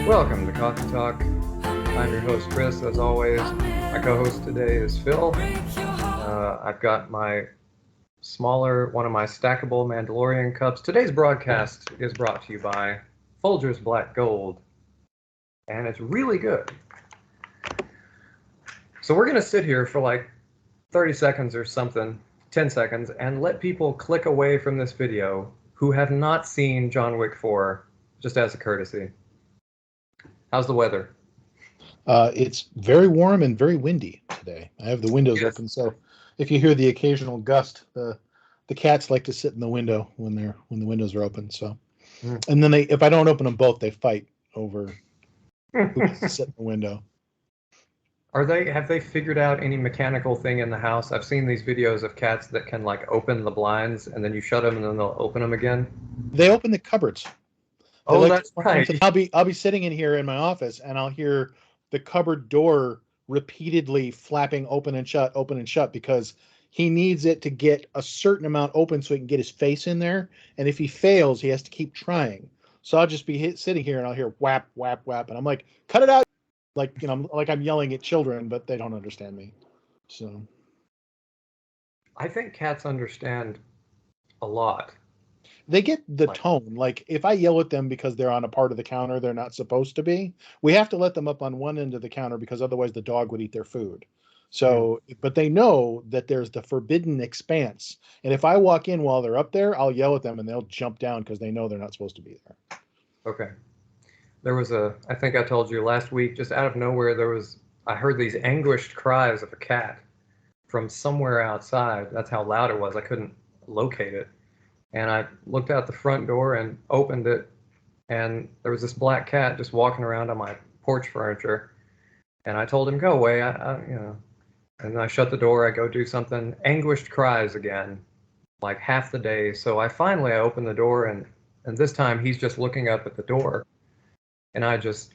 Welcome to Coffee Talk. I'm your host, Chris, as always. My co-host today is Phil. I've got my one of my stackable Mandalorian cups. Today's broadcast is brought to you by Folgers Black Gold, and it's really good. So we're going to sit here for like 30 seconds or something, 10 seconds, and let people click away from this video who have not seen John Wick 4, just as a courtesy. How's the weather? It's very warm and very windy today. I have the windows open, so if you hear the occasional gust, the cats like to sit in the window when the windows are open. So, and then if I don't open them both, they fight over who gets to sit in the window. Have they figured out any mechanical thing in the house? I've seen these videos of cats that can like open the blinds and then you shut them and then they'll open them again. They open the cupboards. That's right. I'll be sitting in here in my office and I'll hear the cupboard door repeatedly flapping open and shut because he needs it to get a certain amount open so he can get his face in there. And if he fails, he has to keep trying. So I'll just be sitting here and I'll hear whap, whap, whap. And I'm like, cut it out. Like, like I'm yelling at children, but they don't understand me. So I think cats understand a lot. They get the tone. Like if I yell at them because they're on a part of the counter they're not supposed to be, we have to let them up on one end of the counter because otherwise the dog would eat their food. So, but they know that there's the forbidden expanse. And if I walk in while they're up there, I'll yell at them and they'll jump down because they know they're not supposed to be there. Okay. There was I think I told you last week, just out of nowhere, I heard these anguished cries of a cat from somewhere outside. That's how loud it was. I couldn't locate it. And I looked out the front door and opened it, and there was this black cat just walking around on my porch furniture. And I told him, go away, and then I shut the door, I go do something. Anguished cries again, like half the day. So I opened the door, and this time he's just looking up at the door. And I just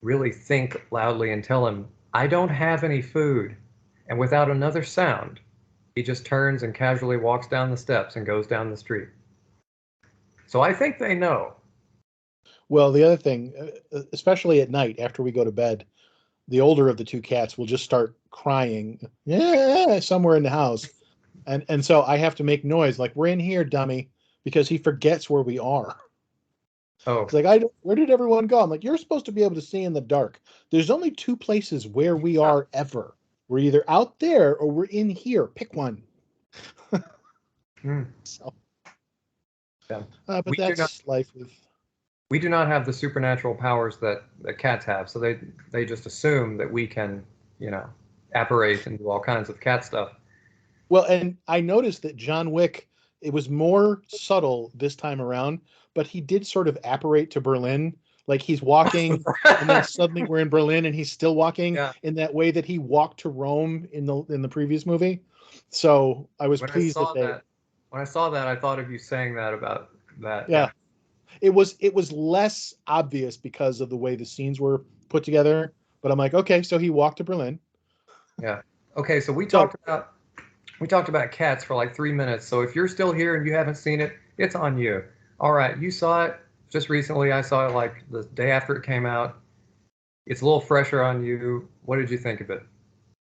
really think loudly and tell him, I don't have any food. And without another sound, he just turns and casually walks down the steps and goes down the street. So I think they know. Well, the other thing, especially at night after we go to bed, the older of the two cats will just start crying somewhere in the house. And so I have to make noise like, we're in here, dummy, because he forgets where we are. Oh. It's like, where did everyone go? I'm like, you're supposed to be able to see in the dark. There's only two places where we are ever. We're either out there or we're in here. Pick one. So, yeah. But that's life. We do not have the supernatural powers that cats have, so they just assume that we can, apparate and do all kinds of cat stuff. Well, and I noticed that John Wick, it was more subtle this time around, but he did sort of apparate to Berlin. Like he's walking and then suddenly we're in Berlin and he's still walking in that way that he walked to Rome in the previous movie. So I was pleased that when I saw that, I thought of you saying that about that. Yeah. It was less obvious because of the way the scenes were put together. But I'm like, okay, so he walked to Berlin. Yeah. Okay, so we talked about cats for like 3 minutes. So if you're still here and you haven't seen it, it's on you. All right, you saw it just recently. I saw it like the day after it came out. It's a little fresher on you. What did you think of it?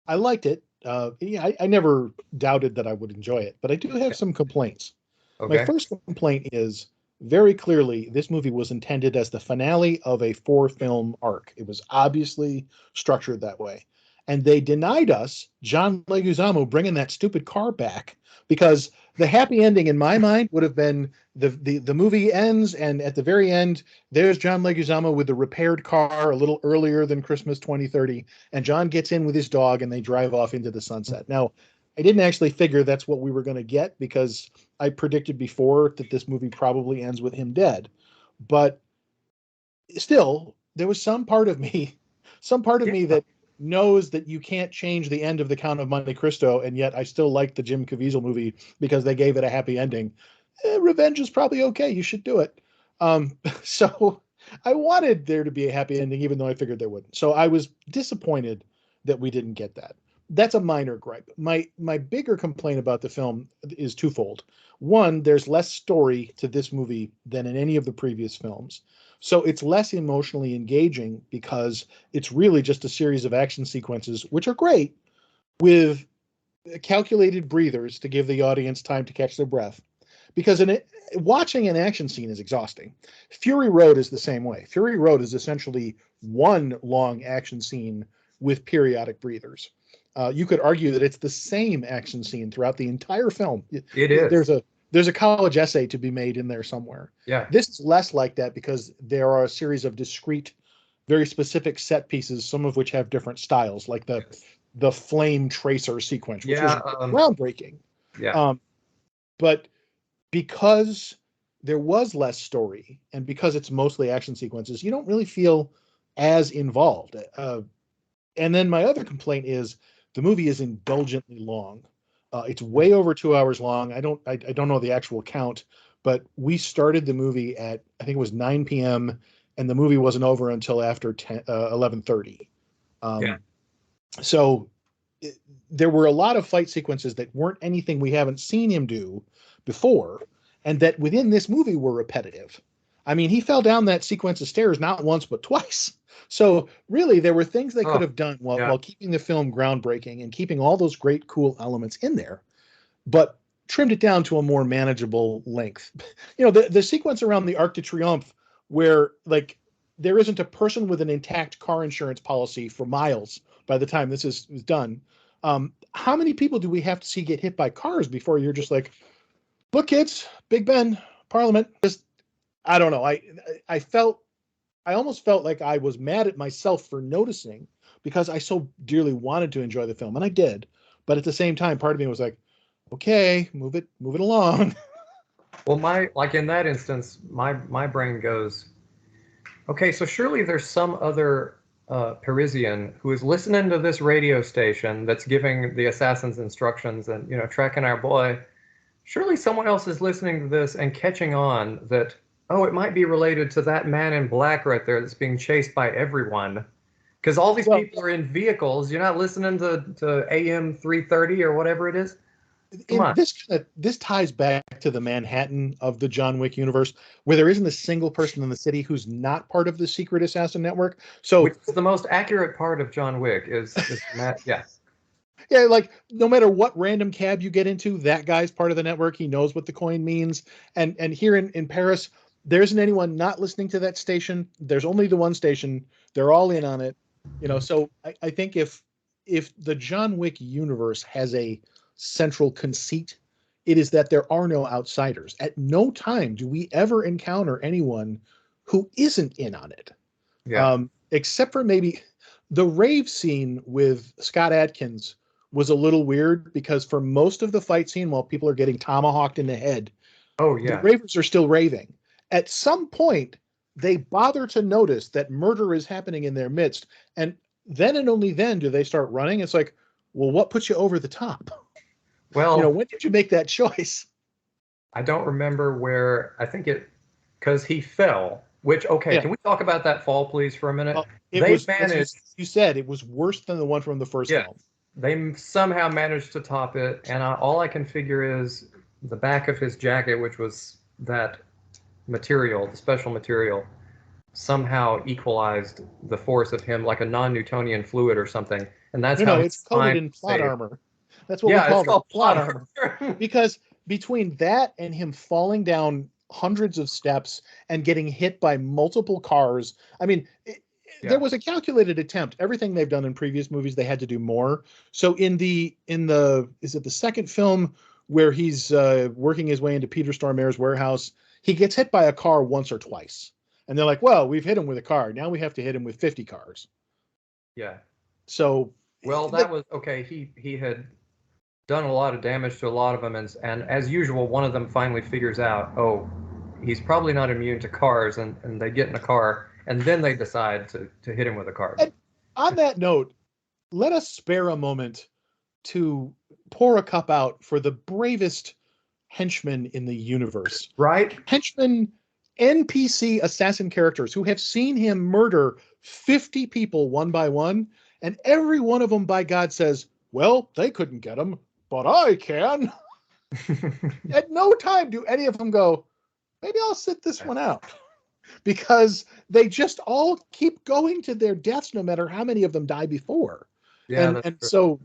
I liked it. I never doubted that I would enjoy it, but I do have some complaints. Okay. My first complaint is very clearly this movie was intended as the finale of a 4-film arc. It was obviously structured that way. And they denied us John Leguizamo bringing that stupid car back because the happy ending in my mind would have been the movie ends and at the very end, there's John Leguizamo with the repaired car a little earlier than Christmas 2030. And John gets in with his dog and they drive off into the sunset. Now, I didn't actually figure that's what we were going to get because I predicted before that this movie probably ends with him dead. But still, there was some part of me that knows that you can't change the end of The Count of Monte Cristo, and yet I still like the Jim Caviezel movie because they gave it a happy ending. Revenge is probably okay. You should do it. So I wanted there to be a happy ending, even though I figured there wouldn't. So I was disappointed that we didn't get that. That's a minor gripe. My bigger complaint about the film is twofold. One, there's less story to this movie than in any of the previous films. So it's less emotionally engaging because it's really just a series of action sequences, which are great, with calculated breathers to give the audience time to catch their breath. Because watching an action scene is exhausting. Fury Road is the same way. Fury Road is essentially one long action scene with periodic breathers. You could argue that it's the same action scene throughout the entire film. It is. There's a college essay to be made in there somewhere. Yeah. This is less like that because there are a series of discrete, very specific set pieces, some of which have different styles, like the flame tracer sequence, which was groundbreaking. Yeah. But because there was less story and because it's mostly action sequences, you don't really feel as involved. And then my other complaint is the movie is indulgently long. It's way over 2 hours long. I don't know the actual count, but we started the movie at, I think it was 9 p.m. and the movie wasn't over until after 11:30. So there were a lot of fight sequences that weren't anything we haven't seen him do before, and that within this movie were repetitive. I mean, he fell down that sequence of stairs not once but twice. So really, there were things they could have done while keeping the film groundbreaking and keeping all those great, cool elements in there, but trimmed it down to a more manageable length. You know, the sequence around the Arc de Triomphe where, like, there isn't a person with an intact car insurance policy for miles by the time this is done. How many people do we have to see get hit by cars before you're just like, look, kids, Big Ben, Parliament? Just, I don't know. I almost felt like I was mad at myself for noticing because I so dearly wanted to enjoy the film, and I did. But at the same time, part of me was like, okay, move it along. Well, like in that instance, my brain goes, okay, so surely there's some other Parisian who is listening to this radio station that's giving the assassins instructions and, you know, tracking our boy. Surely someone else is listening to this and catching on that, oh, it might be related to that man in black right there that's being chased by everyone. Because all these people are in vehicles. You're not listening to AM 330 or whatever it is. Come on. This ties back to the Manhattan of the John Wick universe, where there isn't a single person in the city who's not part of the secret assassin network. So, which is the most accurate part of John Wick is yeah. Yeah, like no matter what random cab you get into, that guy's part of the network. He knows what the coin means. And here in Paris, there isn't anyone not listening to that station. There's only the one station. They're all in on it. You know, so I think if the John Wick universe has a central conceit, it is that there are no outsiders. At no time do we ever encounter anyone who isn't in on it. Yeah. Except for maybe the rave scene with Scott Adkins was a little weird because for most of the fight scene, while people are getting tomahawked in the head, the ravers are still raving. At some point, they bother to notice that murder is happening in their midst, and then and only then do they start running. It's like, well, what put you over the top? Well, you know, when did you make that choice? I don't remember where. I think because he fell. Which, okay, can we talk about that fall, please, for a minute? Managed. You said it was worse than the one from the first film. They somehow managed to top it, and all I can figure is the back of his jacket, which was that material, the special material, somehow equalized the force of him like a non-Newtonian fluid or something. And that's how it's coated in plot armor. That's what we call it, plot armor. Because between that and him falling down hundreds of steps and getting hit by multiple cars, I mean, there was a calculated attempt. Everything they've done in previous movies, they had to do more. So in the is it the second film where he's working his way into Peter Stormare's warehouse, he gets hit by a car once or twice. And they're like, well, we've hit him with a car. Now we have to hit him with 50 cars. Yeah. So. Well, that was okay. He had done a lot of damage to a lot of them. And as usual, one of them finally figures out, oh, he's probably not immune to cars. And they get in a car. And then they decide to hit him with a car. And on that note, let us spare a moment to pour a cup out for the bravest henchmen in the universe. Right? Henchmen, NPC assassin characters who have seen him murder 50 people one by one, and every one of them, by God, says, well, they couldn't get him, but I can. At no time do any of them go, maybe I'll sit this one out. because they just all keep going to their deaths, no matter how many of them die before. Yeah, And that's and true. so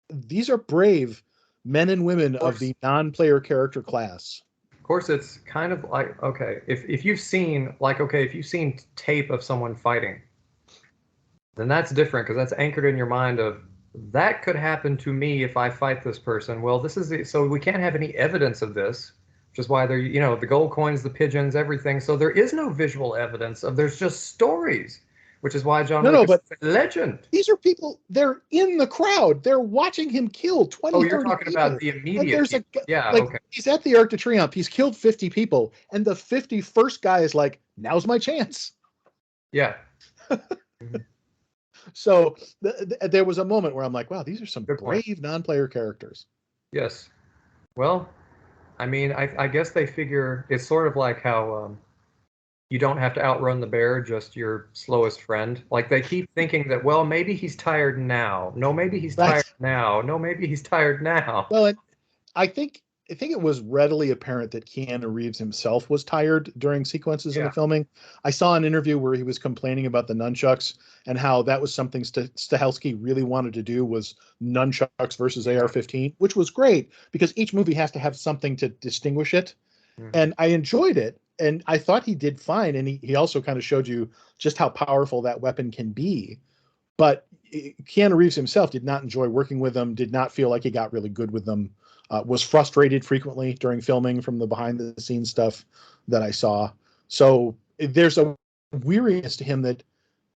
these are brave men and women Of of course, the non-player character class. of course, it's kind of like, okay, if you've seen like, okay, if you've seen tape of someone fighting, then that's different because that's anchored in your mind of that could happen to me if I fight this person. Well, this is so we can't have any evidence of this, which is why they're, the gold coins, the pigeons, everything. So there is no visual evidence of, there's just stories, which is why John No, Wick no, is but a legend. these are people, they're in the crowd. They're watching him kill Oh, 20, you're 30 talking about people. the And immediate there's people. Yeah, like, okay. he's at the Arc de Triomphe. He's killed 50 people. And the 51st guy is like, now's my chance. Yeah. Mhm. So there was a moment where I'm like, wow, these are some Good point. brave non-player characters. Yes. Well, I mean, I guess they figure it's sort of like how you don't have to outrun the bear, just your slowest friend. Like they keep thinking that, well, maybe he's tired now. No, maybe he's Right. tired now. No, maybe he's tired now. Well, and I think it was readily apparent that Keanu Reeves himself was tired during sequences in the Yeah. filming. I saw an interview where he was complaining about the nunchucks and how that was something Stahelski really wanted to do, was nunchucks versus Yeah. AR-15, which was great because each movie has to have something to distinguish it. Mhm. And I enjoyed it. And I thought he did fine. And he also kind of showed you just how powerful that weapon can be. But Keanu Reeves himself did not enjoy working with them, did not feel like he got really good with them, was frustrated frequently during filming from the behind the scenes stuff that I saw. So there's a weariness to him that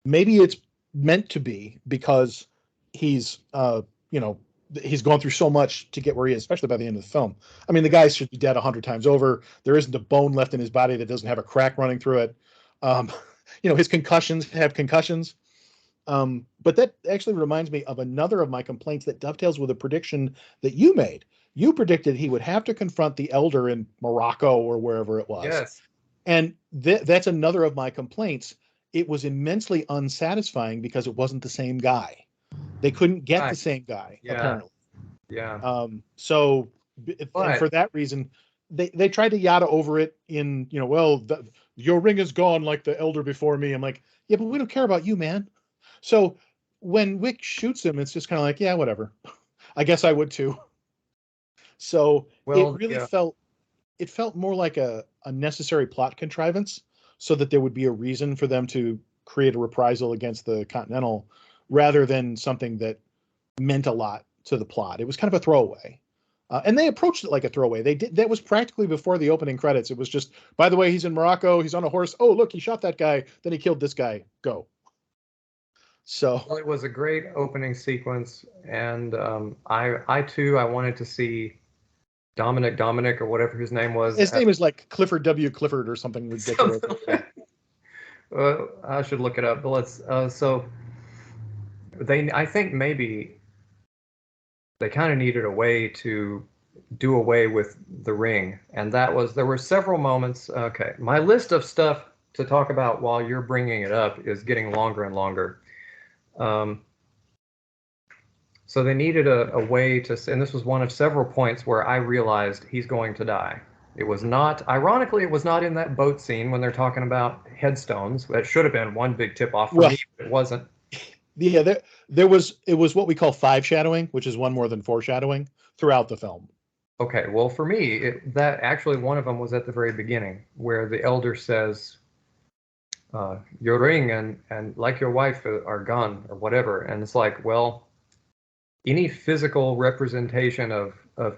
maybe it's meant to be because he's, he's gone through so much to get where he is, especially by the end of the film. I mean, the guy should be dead 100 times over. There isn't a bone left in his body that doesn't have a crack running through it. Um, his concussions have concussions. But that actually reminds me of another of my complaints that dovetails with a prediction that you made. You predicted he would have to confront the elder in Morocco or wherever it was. Yes. And that's another of my complaints. It was immensely unsatisfying because it wasn't the same guy. They couldn't get the Right. same guy, Yeah. apparently. Yeah. So, and But for that reason, they tried to yada over it in, your ring is gone like the elder before me. I'm like, yeah, but we don't care about you, man. So when Wick shoots him, it's just kind of like, yeah, whatever. I guess I would too. So it well, really yeah. felt more like a necessary plot contrivance so that there would be a reason for them to create a reprisal against the Continental rather than something that meant a lot to the plot. It was kind of a throwaway. And they approached it like a throwaway. They did. That was practically before the opening credits. It was just, by the way, he's in Morocco. He's on a horse. Oh, look, he shot that guy. Then he killed this guy. Go. So Well, it was a great opening sequence, and I too, I wanted to see Dominic or whatever his name was. his name is like Clifford W. Clifford or something ridiculous. Something like, I should look it up, but let's. So I think maybe they kind of needed a way to do away with the ring, and there were several moments. Okay, my list of stuff to talk about while you're bringing it up is getting longer and longer. Um, So they needed a way to, and this was one of several points where I realized he's going to die. It was not, ironically, it was not in that boat scene when they're talking about headstones. That should have been one big tip off for Well, me, but it wasn't. yeah, it was what we call five shadowing, which is one more than foreshadowing throughout the film. Okay, well, for me, that actually one of them was at the very beginning where the elder says, your ring and like your wife are gone or whatever. And it's like, well, any physical representation of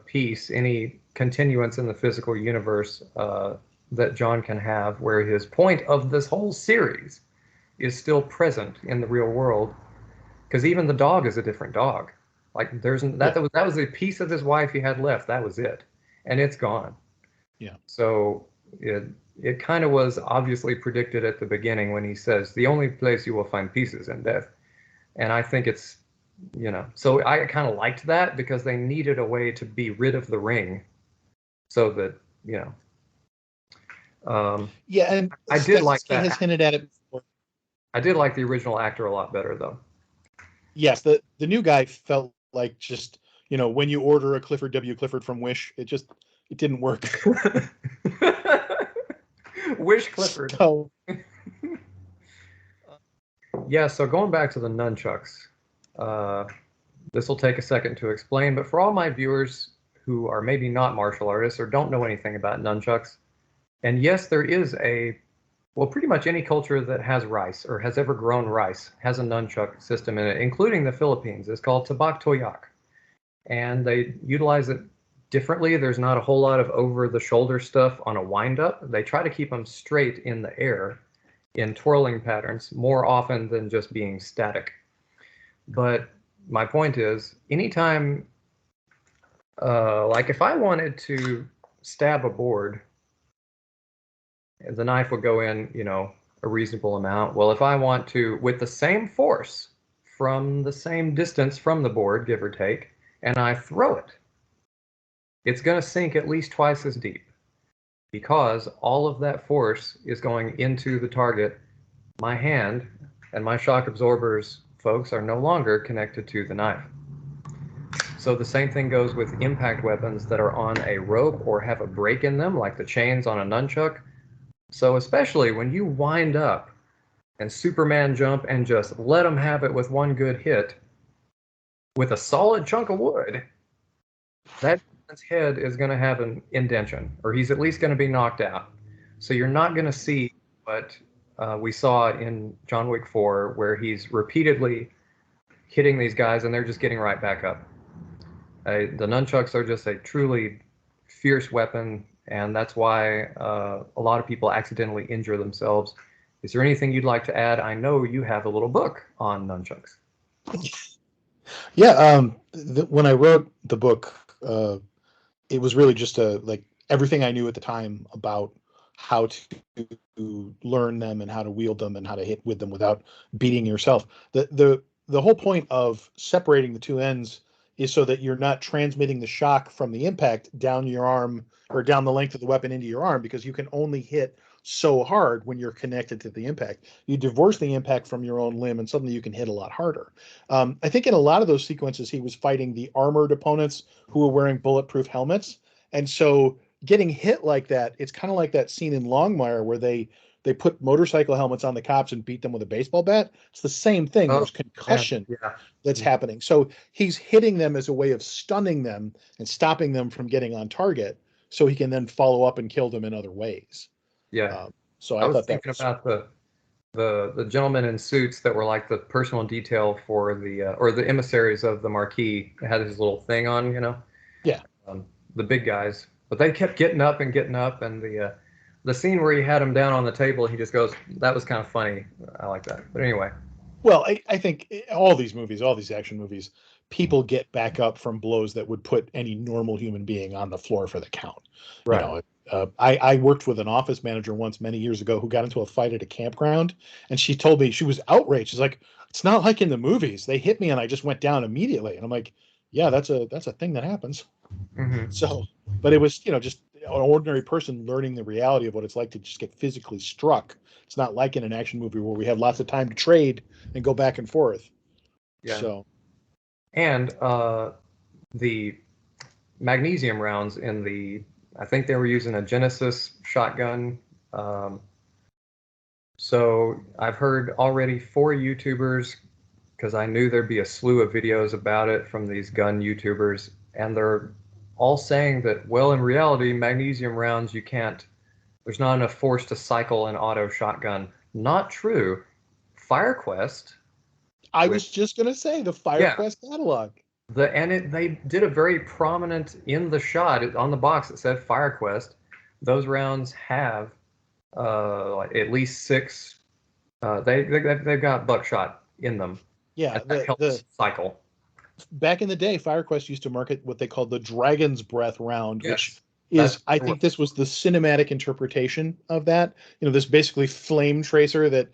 peace, any continuance in the physical universe that John can have, where his point of this whole series is still present in the real world, because even the dog is a different dog. Like Yeah, that was a piece of his wife he had left. That was it, and it's gone. yeah, So it kind of was obviously predicted at the beginning when he says the only place you will find peace is in death, and I think it's so I kind of liked that because they needed a way to be rid of the ring so that yeah. And I did like Stahelski has that. hinted at it before. I did like the original actor a lot better though. Yes, the new guy felt like just when you order a Clifford W. Clifford from Wish, it didn't work. Wish Clifford. So, yeah, so going back to the nunchucks, this will take a second to explain, but for all my viewers who are maybe not martial artists or don't know anything about nunchucks, and yes, there is well, pretty much any culture that has rice or has ever grown rice has a nunchuck system in it, including the Philippines. It's called tabak toyak, and they utilize it differently. There's not a whole lot of over-the-shoulder stuff on a wind-up. They try to keep them straight in the air in twirling patterns more often than just being static. But my point is, anytime, like if I wanted to stab a board, the knife would go in, a reasonable amount. Well, if I want to, with the same force, from the same distance from the board, give or take, and I throw it, it's going to sink at least twice as deep because all of that force is going into the target. My hand and my shock absorbers, folks, are no longer connected to the knife. So the same thing goes with impact weapons that are on a rope or have a break in them, like the chains on a nunchuck. So especially when you wind up and Superman jump and just let them have it with one good hit with a solid chunk of wood, that man's head is going to have an indentation, or he's at least going to be knocked out. So you're not going to see what we saw in John Wick 4, where he's repeatedly hitting these guys and they're just getting right back up. The nunchucks are just a truly fierce weapon, and that's why a lot of people accidentally injure themselves. Is there anything you'd like to add? I know you have a little book on nunchucks. Yeah, when I wrote the book, it was really just like everything I knew at the time about how to learn them and how to wield them and how to hit with them without beating yourself. The whole point of separating the two ends is so that you're not transmitting the shock from the impact down your arm or down the length of the weapon into your arm, because you can only hit so hard when you're connected to the impact. You divorce the impact from your own limb and suddenly you can hit a lot harder. I think in a lot of those sequences, he was fighting the armored opponents who were wearing bulletproof helmets. And so getting hit like that, it's kind of like that scene in Longmire where they put motorcycle helmets on the cops and beat them with a baseball bat. It's the same thing. There's concussion that's happening. So he's hitting them as a way of stunning them and stopping them from getting on target, so he can then follow up and kill them in other ways. Yeah. So I was thinking about the gentlemen in suits that were like the personal detail for the or the emissaries of the Marquis. They had his little thing on, Yeah. The big guys, but they kept getting up, and the scene where he had him down on the table, he just goes, that was kind of funny. I like that. But anyway. Well, I think all these movies, all these action movies, people get back up from blows that would put any normal human being on the floor for the count. Right. I worked with an office manager once many years ago who got into a fight at a campground, and she told me she was outraged. She's like, "It's not like in the movies. They hit me and I just went down immediately." And I'm like, "Yeah, that's a thing that happens." Mm-hmm. So, but it was just an ordinary person learning the reality of what it's like to just get physically struck. It's not like in an action movie where we have lots of time to trade and go back and forth. Yeah. So, and the magnesium rounds I think they were using a Genesis shotgun. So I've heard already 4 YouTubers, because I knew there'd be a slew of videos about it from these gun YouTubers, and they're all saying that, well, in reality, magnesium rounds, there's not enough force to cycle an auto shotgun. Not true. FireQuest. I was just going to say the FireQuest catalog. They did a very prominent in the shot on the box that said FireQuest. Those rounds have like at least 6. They've got buckshot in them. Yeah, that helps cycle. Back in the day, FireQuest used to market what they called the Dragon's Breath round, which is, I think this was the cinematic interpretation of that. This basically flame tracer that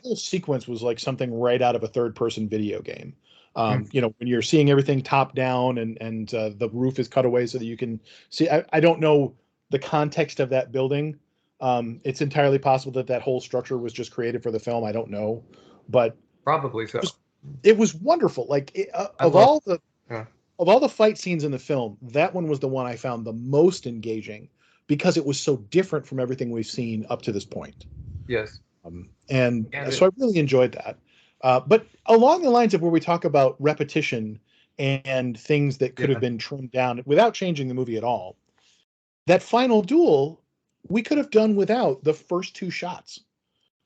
whole sequence was like something right out of a third-person video game. When you're seeing everything top down and the roof is cut away so that you can see. I don't know the context of that building. It's entirely possible that whole structure was just created for the film. I don't know, but probably so. It was wonderful. Like of all the fight scenes in the film, that one was the one I found the most engaging because it was so different from everything we've seen up to this point. Yes. So I really enjoyed that. But along the lines of where we talk about repetition and things that could have been trimmed down without changing the movie at all, that final duel we could have done without the first two shots.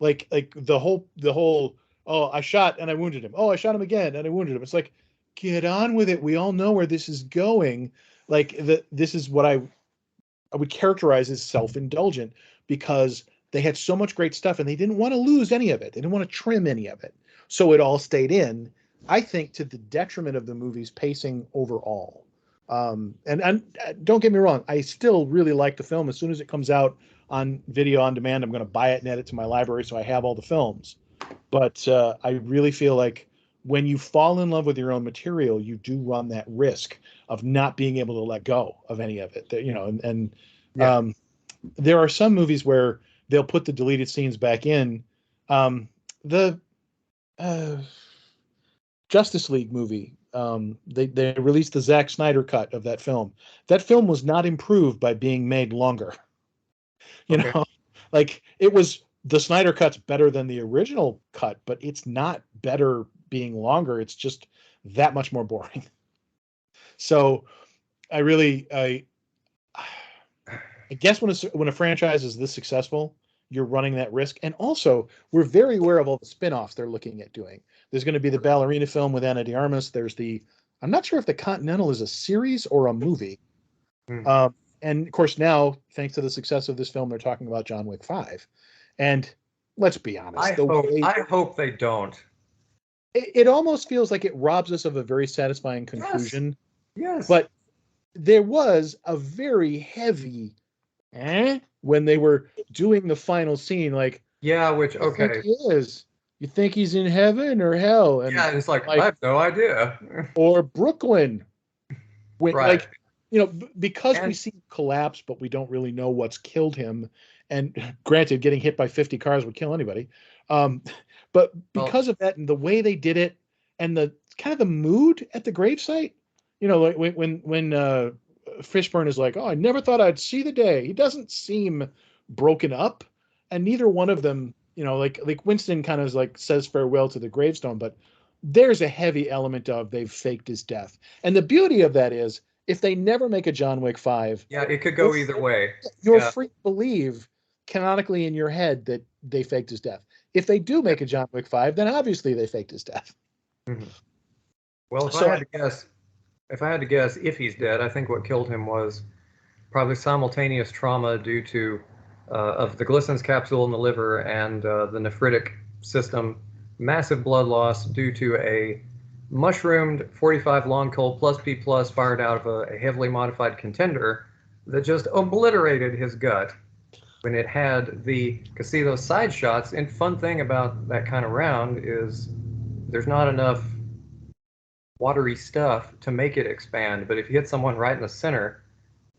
Like the whole oh, I shot and I wounded him. Oh, I shot him again and I wounded him. It's like, get on with it. We all know where this is going. Like this is what I would characterize as self-indulgent, because they had so much great stuff and they didn't want to lose any of it. They didn't want to trim any of it. So it all stayed in, I think, to the detriment of the movie's pacing overall. And don't get me wrong, I still really like the film. As soon as it comes out on video on demand, I'm going to buy it and add it to my library so I have all the films. But I really feel like when you fall in love with your own material, you do run that risk of not being able to let go of any of it. You know, there are some movies where they'll put the deleted scenes back in. The Justice League movie, they released the Zack Snyder cut of that film. That film was not improved by being made longer. You know, like it was, the Snyder cut's better than the original cut, but it's not better being longer. It's just that much more boring. So I guess when a franchise is this successful, you're running that risk. And also, we're very aware of all the spin-offs they're looking at doing. There's going to be the ballerina film with Ana de Armas. There's I'm not sure if the Continental is a series or a movie. And of course, now, thanks to the success of this film, they're talking about John Wick 5. And let's be honest. I hope they don't. It almost feels like it robs us of a very satisfying conclusion. Yes. But there was a very heavy when they were doing the final scene, like, which okay, he is. You think he's in heaven or hell? And it's like I have no idea. Or Brooklyn, when, right? Like, you know, because we see him collapse, but we don't really know what's killed him. And granted, getting hit by 50 cars would kill anybody. But because of that and the way they did it, and the kind of the mood at the gravesite, you know, like when Fishburne is like, "Oh, I never thought I'd see the day." He doesn't seem broken up, and neither one of them, you know, like Winston kind of like says farewell to the gravestone, but there's a heavy element of they've faked his death. And the beauty of that is, if they never make a John Wick 5, it could go either way. You're free to believe canonically in your head that they faked his death. If they do make a John Wick 5, then obviously they faked his death. Mm-hmm. Well, if I had to guess if he's dead, I think what killed him was probably simultaneous trauma due to of the Glisson's capsule in the liver and the nephritic system, massive blood loss due to a mushroomed 45 long Colt plus P plus fired out of a heavily modified contender that just obliterated his gut when it had because see those side shots, and fun thing about that kind of round is there's not enough watery stuff to make it expand, but if you hit someone right in the center,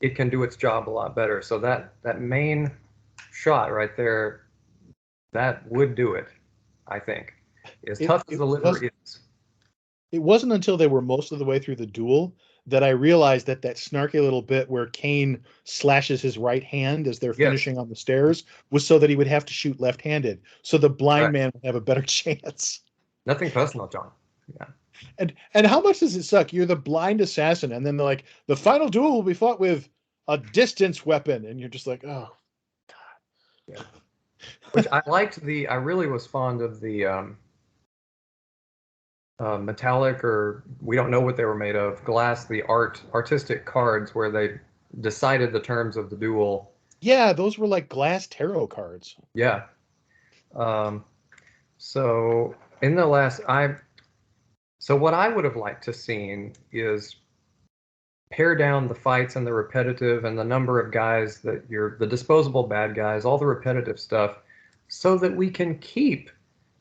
it can do its job a lot better. So that main shot right there, that would do it, I think. As tough as the liver is. It wasn't until they were most of the way through the duel that I realized that snarky little bit where Kane slashes his right hand as they're finishing on the stairs was so that he would have to shoot left-handed, so the blind man would have a better chance. Nothing personal, John. Yeah. And how much does it suck? You're the blind assassin, and then they're like, the final duel will be fought with a distance weapon, and you're just like, oh, God. Yeah. Which I liked I really was fond of the metallic, or we don't know what they were made of, glass, the artistic cards where they decided the terms of the duel. Yeah, those were like glass tarot cards. Yeah. So in the last, so what I would have liked to seen is pare down the fights and the repetitive and the number of guys that the disposable bad guys, all the repetitive stuff, so that we can keep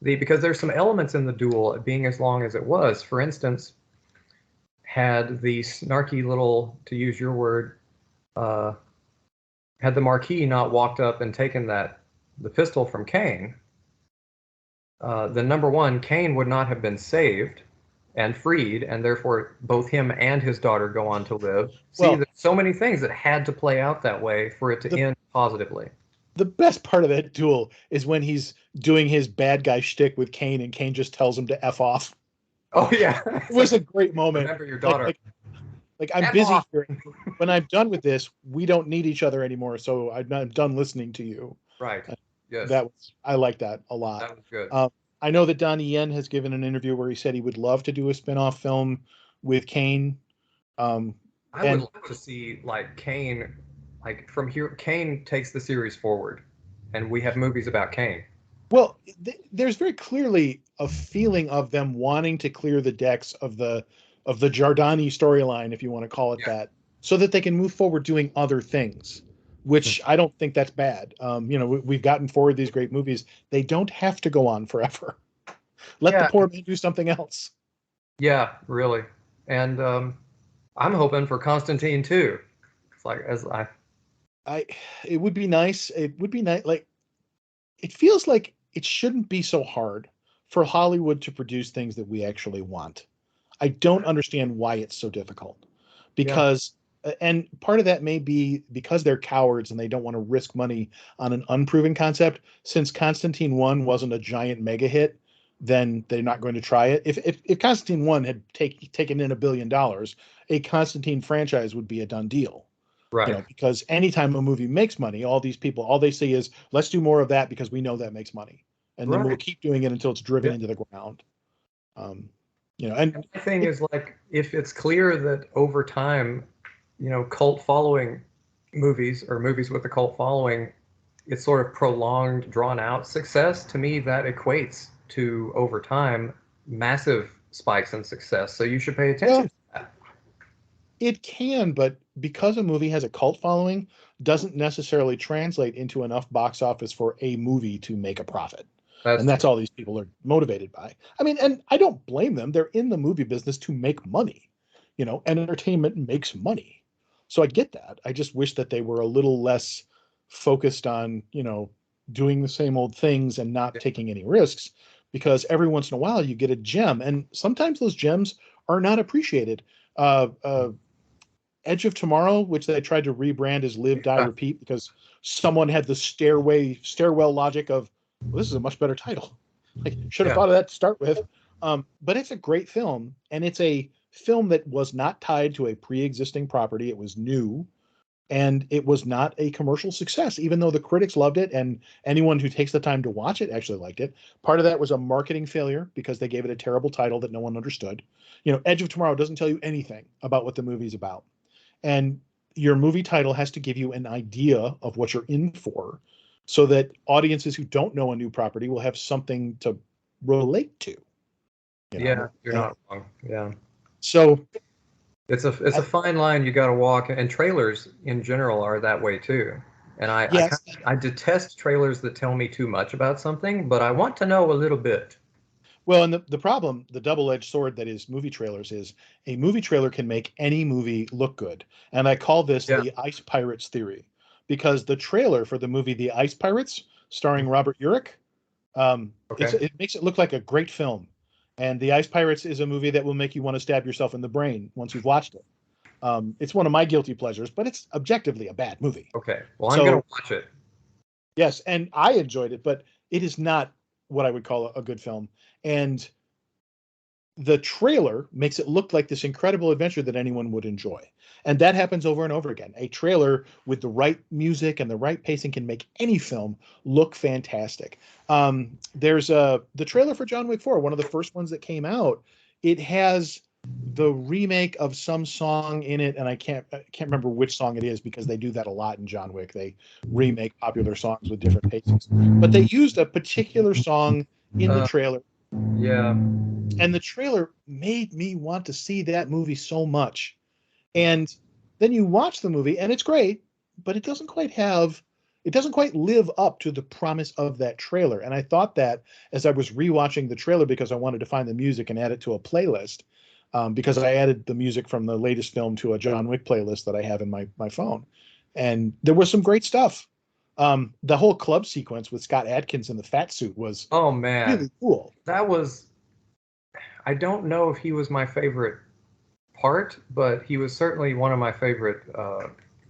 because there's some elements in the duel being as long as it was. For instance, had the snarky little, to use your word, had the Marquis not walked up and taken the pistol from Kane, then number one, Kane would not have been saved, and freed, and therefore both him and his daughter go on to live. See, Well, there's so many things that had to play out that way for it to end positively. the best part of that duel is when he's doing his bad guy shtick with Kane, and Kane just tells him to F off. Oh yeah, It was a great moment. Remember your daughter. Like I'm F busy off. here. When I'm done with this, we don't need each other anymore. So I'm done listening to you. Right. Yes. I like that a lot. That was good. I know that Donnie Yen has given an interview where he said he would love to do a spin-off film with Kane. I would love to see like Kane, like from here, Kane takes the series forward, and we have movies about Kane. Well, there's very clearly a feeling of them wanting to clear the decks of the Giordani storyline, if you want to call it that, so that they can move forward doing other things, which I don't think that's bad. We've gotten forward these great movies. They don't have to go on forever. Let the poor man do something else. Yeah, really. And I'm hoping for Constantine too. It's like it would be nice. It would be nice. Like, it feels like it shouldn't be so hard for Hollywood to produce things that we actually want. I don't understand why it's so difficult, because, and part of that may be because they're cowards and they don't want to risk money on an unproven concept. Since Constantine 1 wasn't a giant mega hit, then they're not going to try it. If Constantine 1 had taken in $1 billion, a Constantine franchise would be a done deal. Right. Because anytime a movie makes money, all these people, all they say is, let's do more of that because we know that makes money. And then we'll keep doing it until it's driven into the ground. And the thing is, like, if it's clear that over time, cult following movies or movies with a cult following, it's sort of prolonged, drawn out success. To me, that equates to, over time, massive spikes in success. So you should pay attention to that. It can, but because a movie has a cult following, doesn't necessarily translate into enough box office for a movie to make a profit. That's all these people are motivated by. I mean, and I don't blame them. They're in the movie business to make money, and entertainment makes money. So I get that. I just wish that they were a little less focused on, doing the same old things and not taking any risks, because every once in a while you get a gem, and sometimes those gems are not appreciated. Edge of Tomorrow, which they tried to rebrand as Live, Die, Repeat, because someone had the stairwell logic of, well, this is a much better title. Like, should have thought of that to start with. But it's a great film, and it's a film that was not tied to a pre-existing property. It was new, and it was not a commercial success, even though the critics loved it, and anyone who takes the time to watch it actually liked it. Part of that was a marketing failure because they gave it a terrible title that no one understood. Edge of Tomorrow doesn't tell you anything about what the movie's about. And your movie title has to give you an idea of what you're in for, so that audiences who don't know a new property will have something to relate to. You're not wrong. Yeah. So it's a fine line you got to walk, and trailers in general are that way too. And I detest trailers that tell me too much about something, but I want to know a little bit. Well, and the problem, the double-edged sword that is movie trailers, is a movie trailer can make any movie look good. And I call this the Ice Pirates theory, because the trailer for the movie The Ice Pirates, starring Robert Urich, it makes it look like a great film. And The Ice Pirates is a movie that will make you want to stab yourself in the brain once you've watched it. It's one of my guilty pleasures, but it's objectively a bad movie. Okay, well, I'm going to watch it. Yes, and I enjoyed it, but it is not what I would call a good film. And the trailer makes it look like this incredible adventure that anyone would enjoy. And that happens over and over again. A trailer with the right music and the right pacing can make any film look fantastic. There's the trailer for John Wick 4, one of the first ones that came out. It has the remake of some song in it, and I can't remember which song it is, because they do that a lot in John Wick. They remake popular songs with different pacings. But they used a particular song in the trailer. Yeah. And the trailer made me want to see that movie so much. And then you watch the movie and it's great, but it doesn't quite live up to the promise of that trailer. And I thought that as I was rewatching the trailer, because I wanted to find the music and add it to a playlist, because I added the music from the latest film to a John Wick playlist that I have in my phone. And there was some great stuff. The whole club sequence with Scott Adkins in the fat suit was really cool. I don't know if he was my favorite part, but he was certainly one of my favorite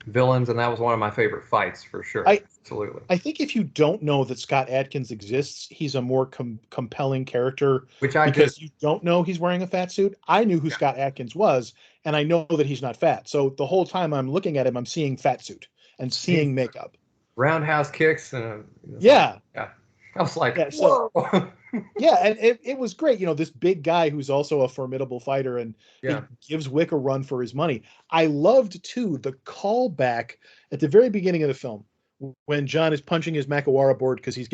villains, and that was one of my favorite fights for sure. Absolutely. I think if you don't know that Scott Adkins exists, he's a more compelling character. Which I because did. you don't know he's wearing a fat suit. I knew who Scott Adkins was, and I know that he's not fat. So the whole time I'm looking at him, I'm seeing fat suit and seeing makeup. Roundhouse kicks and yeah. Yeah. I was like, Yeah, whoa. Yeah, and it was great. This big guy who's also a formidable fighter, and he gives Wick a run for his money. I loved, too, the callback at the very beginning of the film when John is punching his Makiwara board because he's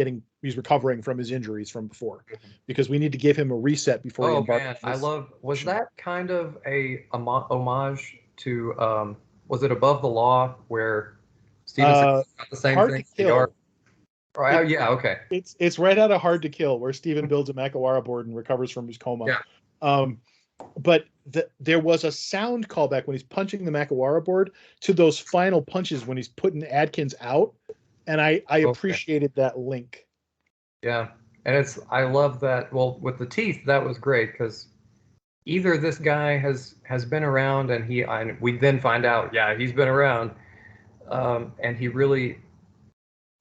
recovering from his injuries from before, because we need to give him a reset before he embarks. Was that kind of a homage to, was it Above the Law, where Steven got the same Hard thing? to Kill. Yeah, okay. It's right out of Hard to Kill, where Steven builds a Makiwara board and recovers from his coma. Yeah. But there was a sound callback when he's punching the Makiwara board to those final punches when he's putting Adkins out, and I appreciated that link. Yeah, and I love that. Well, with the teeth, that was great, because either this guy has been around, and we then find out, yeah, he's been around,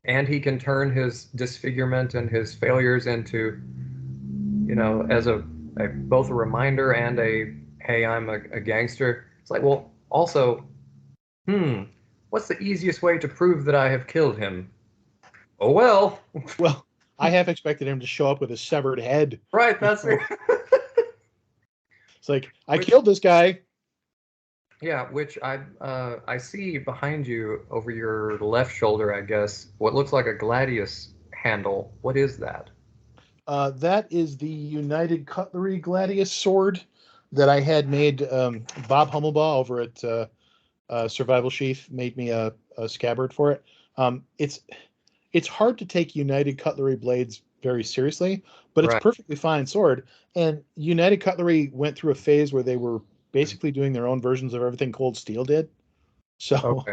and he can turn his disfigurement and his failures into, as both a reminder and hey, I'm a gangster. It's like, well, also, what's the easiest way to prove that I have killed him? Oh, well. Well, I have expected him to show up with a severed head. Right, that's it. It's like, I killed this guy. Yeah, which I see behind you over your left shoulder, I guess, what looks like a gladius handle. What is that? That is the United Cutlery Gladius sword that I had made. Bob Hummelbaugh over at Survival Sheath made me a scabbard for it. It's hard to take United Cutlery blades very seriously, but it's a perfectly fine sword. And United Cutlery went through a phase where they were basically doing their own versions of everything Cold Steel did. So,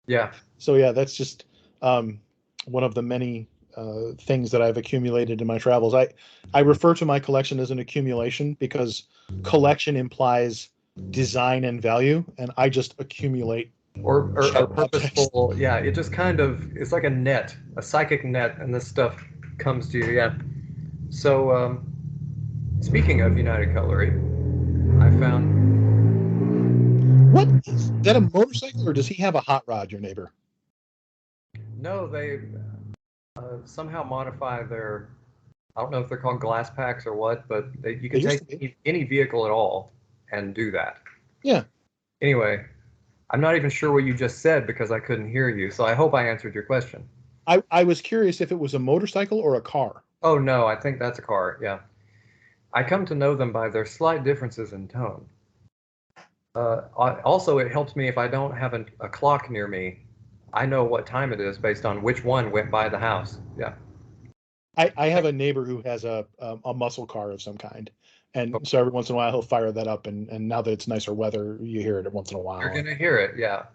yeah. So yeah, that's just one of the many things that I've accumulated in my travels. I refer to my collection as an accumulation because collection implies design and value, and I just accumulate or purposeful. Yeah, it just it's like a net, a psychic net, and this stuff comes to you. Yeah. So speaking of United Cutlery, I found. What is that, a motorcycle, or does he have a hot rod, your neighbor? No, they somehow modify their, I don't know if they're called glass packs or what, but you can take any vehicle at all and do that. Yeah. Anyway, I'm not even sure what you just said because I couldn't hear you, so I hope I answered your question. I was curious if it was a motorcycle or a car. Oh, no, I think that's a car, yeah. I come to know them by their slight differences in tone. Also, it helps me if I don't have a clock near me. I know what time it is based on which one went by the house. Yeah. I have a neighbor who has a muscle car of some kind. And so every once in a while he'll fire that up, and now that it's nicer weather, you hear it once in a while. You're gonna hear it, yeah.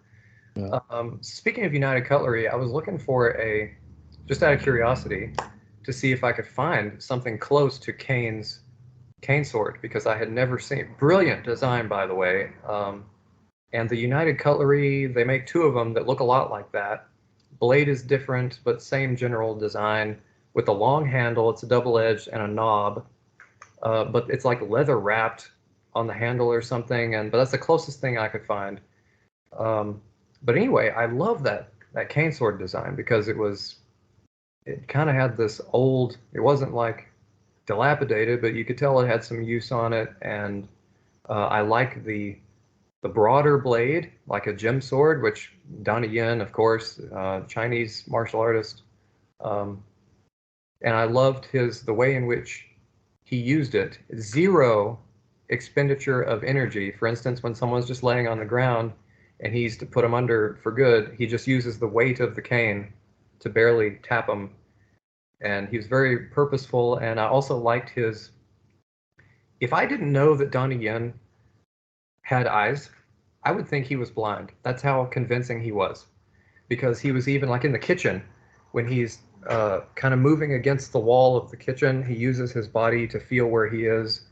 Speaking of United Cutlery, I was looking for just out of curiosity, to see if I could find something close to Kane's cane sword, because I had never seen. Brilliant design, by the way. And the United Cutlery, they make two of them that look a lot like that. Blade is different, but same general design with a long handle. It's a double-edged and a knob. But it's like leather wrapped on the handle or something, but that's the closest thing I could find. But anyway, I love that cane sword design because it kind of had this old, it wasn't like dilapidated, but you could tell it had some use on it, and I like the broader blade, like a gem sword, which Donnie Yen, of course, Chinese martial artist, and I loved the way in which he used it. Zero expenditure of energy. For instance, when someone's just laying on the ground and he's to put them under for good, he just uses the weight of the cane to barely tap them. And he was very purposeful. And I also liked if I didn't know that Donnie Yen had eyes, I would think he was blind. That's how convincing he was. Because he was even like in the kitchen, when he's kind of moving against the wall of the kitchen, he uses his body to feel where he is.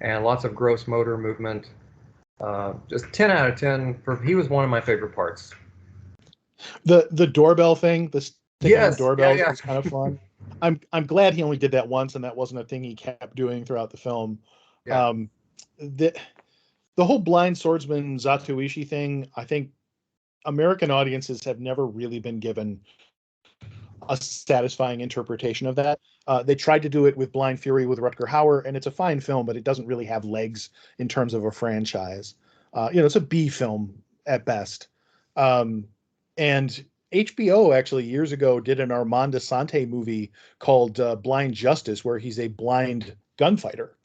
and lots of gross motor movement. Just 10 out of 10. He was one of my favorite parts. The doorbell thing, the sticking the Yes, doorbells yeah. was kind of fun. I'm glad he only did that once, and that wasn't a thing he kept doing throughout the film. Yeah. The the whole blind swordsman Zatoichi thing, I think American audiences have never really been given a satisfying interpretation of that. They tried to do it with Blind Fury with Rutger Hauer, and it's a fine film, but it doesn't really have legs in terms of a franchise. It's a B film at best. And HBO actually years ago did an Armand Assante movie called Blind Justice, where he's a blind gunfighter.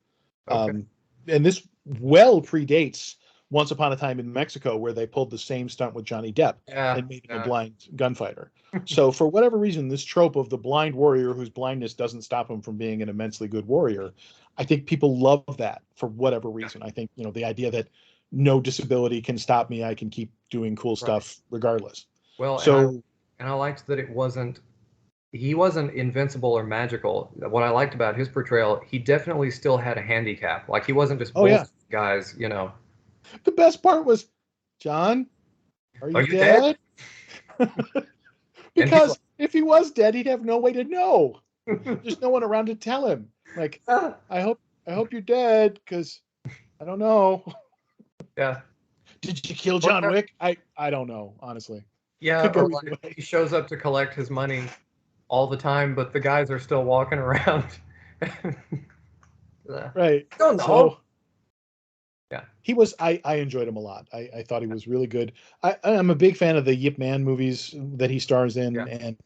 Okay. And this well predates Once Upon a Time in Mexico, where they pulled the same stunt with Johnny Depp and made him a blind gunfighter. So for whatever reason, this trope of the blind warrior whose blindness doesn't stop him from being an immensely good warrior, I think people love that for whatever reason. I think, the idea that no disability can stop me, I can keep doing cool stuff regardless. Well, So, and I liked that he wasn't invincible or magical. What I liked about his portrayal, he definitely still had a handicap. Like he wasn't just yeah, guys, the best part was, John, are you dead? Because if he was dead, he'd have no way to know. There's no one around to tell him. Like, I hope you're dead, because I don't know. Yeah. Did you kill John Wick? I don't know, honestly. Yeah, or like he shows up to collect his money all the time, but the guys are still walking around. Right. Don't know. So, yeah. He was. I enjoyed him a lot. I thought he was really good. I'm a big fan of the Yip Man movies that he stars in, and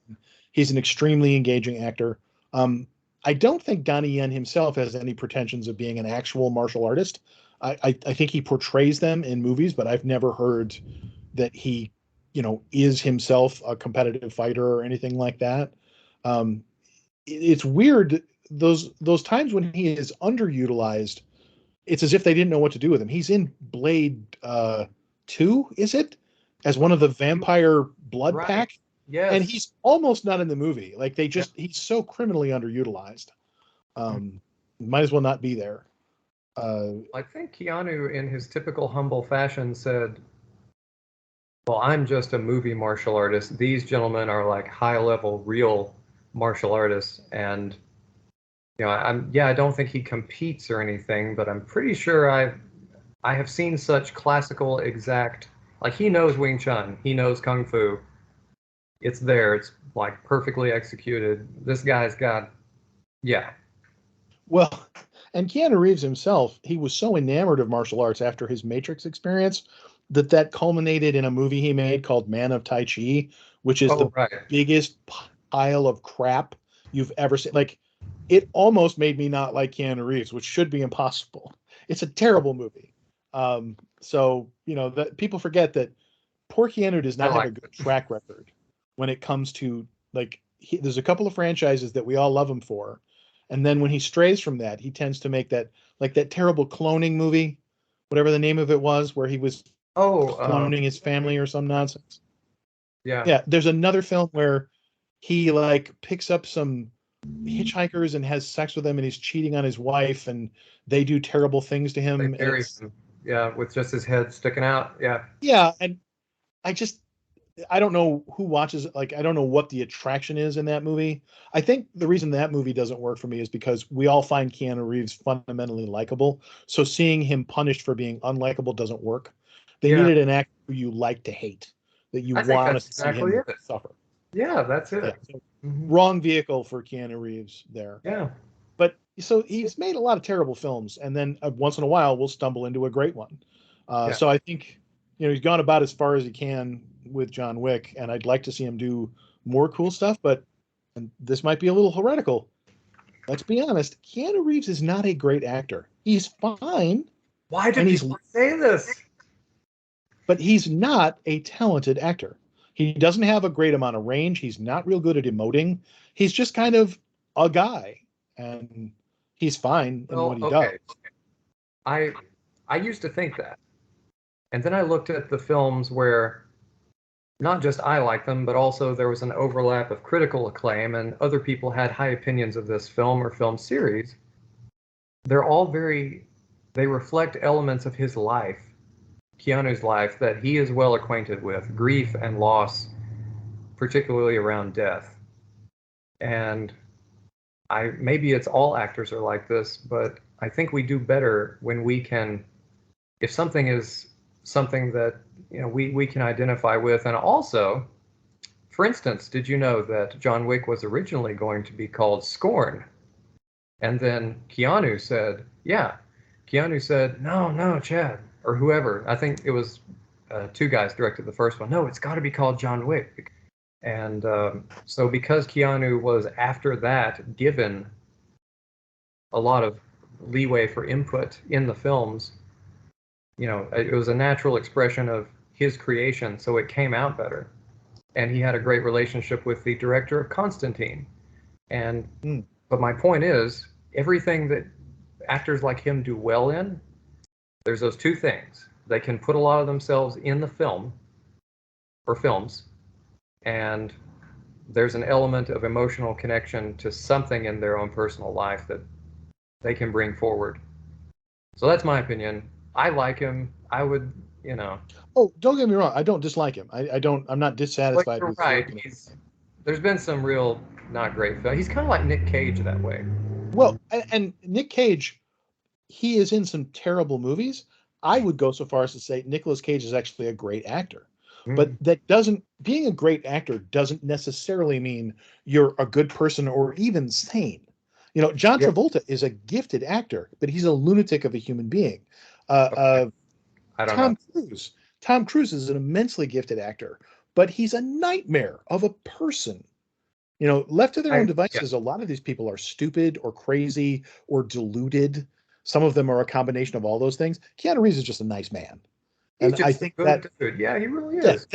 he's an extremely engaging actor. I don't think Donnie Yen himself has any pretensions of being an actual martial artist. I think he portrays them in movies, but I've never heard that he, is himself a competitive fighter or anything like that. It's weird, those times when he is underutilized. It's as if they didn't know what to do with him. He's in Blade 2, is it? As one of the vampire blood pack? Yes. And he's almost not in the movie. Like he's so criminally underutilized. Might as well not be there. I think Keanu, in his typical humble fashion, said, well, I'm just a movie martial artist. These gentlemen are like high-level, real martial artists. And, I don't think he competes or anything, but I'm pretty sure I have seen such classical exact, like he knows Wing Chun, he knows Kung Fu. It's there. It's like perfectly executed. This guy's got, yeah. Well, and Keanu Reeves himself, he was so enamored of martial arts after his Matrix experience that culminated in a movie he made called Man of Tai Chi, which is biggest pile of crap you've ever seen. Like, it almost made me not like Keanu Reeves, which should be impossible. It's a terrible movie. So, that people forget that poor Keanu does not have a good track record when it comes to, like, there's a couple of franchises that we all love him for. And then when he strays from that, he tends to make that terrible cloning movie, whatever the name of it was, where he was cloning his family or some nonsense. Yeah. Yeah. There's another film where he picks up some hitchhikers and has sex with them, and he's cheating on his wife, and they do terrible things to him. Yeah, with just his head sticking out. Yeah. Yeah, and I don't know who watches it. Like, I don't know what the attraction is in that movie. I think the reason that movie doesn't work for me is because we all find Keanu Reeves fundamentally likable. So seeing him punished for being unlikable doesn't work. They needed an actor who you like to hate, that you want to see him suffer. Yeah, that's it. Yeah, so wrong vehicle for Keanu Reeves there. Yeah. But so he's made a lot of terrible films, and then once in a while we'll stumble into a great one. So I think, he's gone about as far as he can with John Wick, and I'd like to see him do more cool stuff, and this might be a little heretical. Let's be honest, Keanu Reeves is not a great actor. He's fine. Why did he say this? But he's not a talented actor. He doesn't have a great amount of range. He's not real good at emoting. He's just kind of a guy, and he's fine in what he does. I used to think that. And then I looked at the films where not just I liked them, but also there was an overlap of critical acclaim and other people had high opinions of this film or film series. They're all very they reflect elements of his life, Keanu's life, that he is well acquainted with, grief and loss, particularly around death. And maybe it's all actors are like this, but I think we do better when we can, if something is something that we can identify with. And also, for instance, did you know that John Wick was originally going to be called Scorn? And then Keanu said, no, no, Chad, or whoever. I think it was two guys directed the first one. No, it's got to be called John Wick. And so because Keanu was after that given a lot of leeway for input in the films, it was a natural expression of his creation, so it came out better. And he had a great relationship with the director of Constantine. And but my point is, everything that actors like him do well in, there's those two things. They can put a lot of themselves in the film or films, and there's an element of emotional connection to something in their own personal life that they can bring forward. So that's my opinion. I like him. I would, Oh, don't get me wrong. I don't dislike him. I'm not dissatisfied with right. There's been some real not great films. He's kind of like Nick Cage that way. Well, and Nick Cage, he is in some terrible movies. I would go so far as to say Nicolas Cage is actually a great actor. But being a great actor doesn't necessarily mean you're a good person or even sane. John Travolta is a gifted actor, but he's a lunatic of a human being. I don't know. Tom Cruise is an immensely gifted actor, but he's a nightmare of a person. Left to their own devices, a lot of these people are stupid or crazy or deluded. Some of them are a combination of all those things. Keanu Reeves is just a nice man. And I think that dude. Yeah, he really is.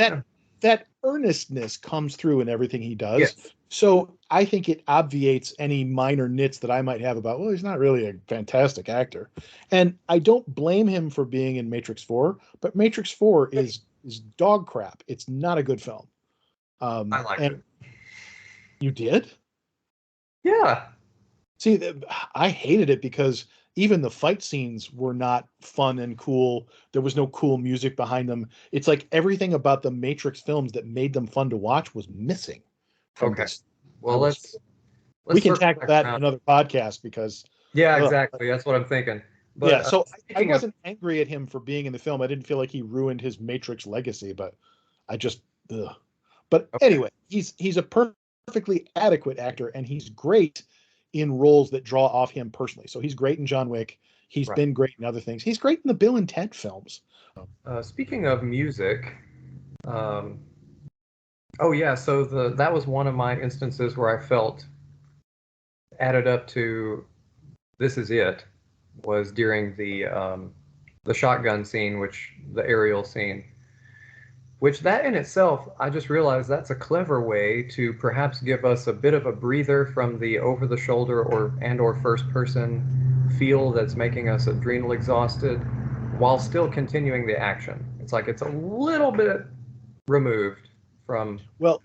That earnestness comes through in everything he does. Yes. So I think it obviates any minor nits that I might have about, well, he's not really a fantastic actor. And I don't blame him for being in Matrix 4, but Matrix 4 is dog crap. It's not a good film. I liked it. You did? Yeah. See, I hated it because even the fight scenes were not fun and cool. There was no cool music behind them. It's like everything about the Matrix films that made them fun to watch was missing. Okay. Well, let's we can tackle that in another podcast because. Yeah, exactly. That's what I'm thinking. But, yeah, so I wasn't angry at him for being in the film. I didn't feel like he ruined his Matrix legacy, but I just. Ugh. But anyway, he's a perfectly adequate actor, and he's great in roles that draw off him personally. So he's great in John Wick. He's been great in other things. He's great in the Bill and Ted films. Speaking of music, so that was one of my instances where I felt added up to This Is It was during the shotgun scene, the aerial scene. Which that in itself, I just realized that's a clever way to perhaps give us a bit of a breather from the over-the-shoulder or first-person feel that's making us adrenal exhausted, while still continuing the action. It's like it's a little bit removed from. Well,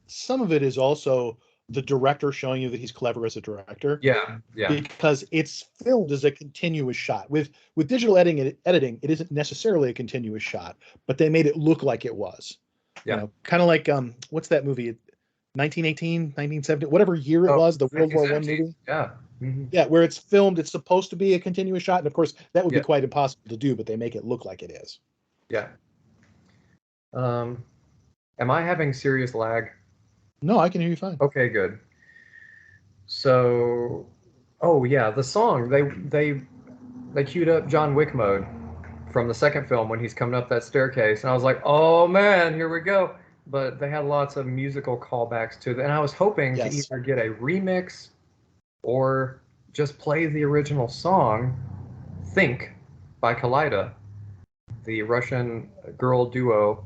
some of it is also the director showing you that he's clever as a director. Yeah. Because it's filmed as a continuous shot. With digital editing, it isn't necessarily a continuous shot, but they made it look like it was. Yeah. Kind of like what's that movie? 1918, 1970, whatever year it was, the World War I movie. Yeah. Mm-hmm. Yeah, where it's filmed, it's supposed to be a continuous shot, and of course that would be quite impossible to do, but they make it look like it is. Yeah. Am I having serious lag? No, I can hear you fine. Okay, good. So, the song they queued up John Wick mode from the second film when he's coming up that staircase, and I was like, oh man, here we go. But they had lots of musical callbacks to that, and I was hoping to either get a remix or just play the original song, "Think" by Kaleida, the Russian girl duo.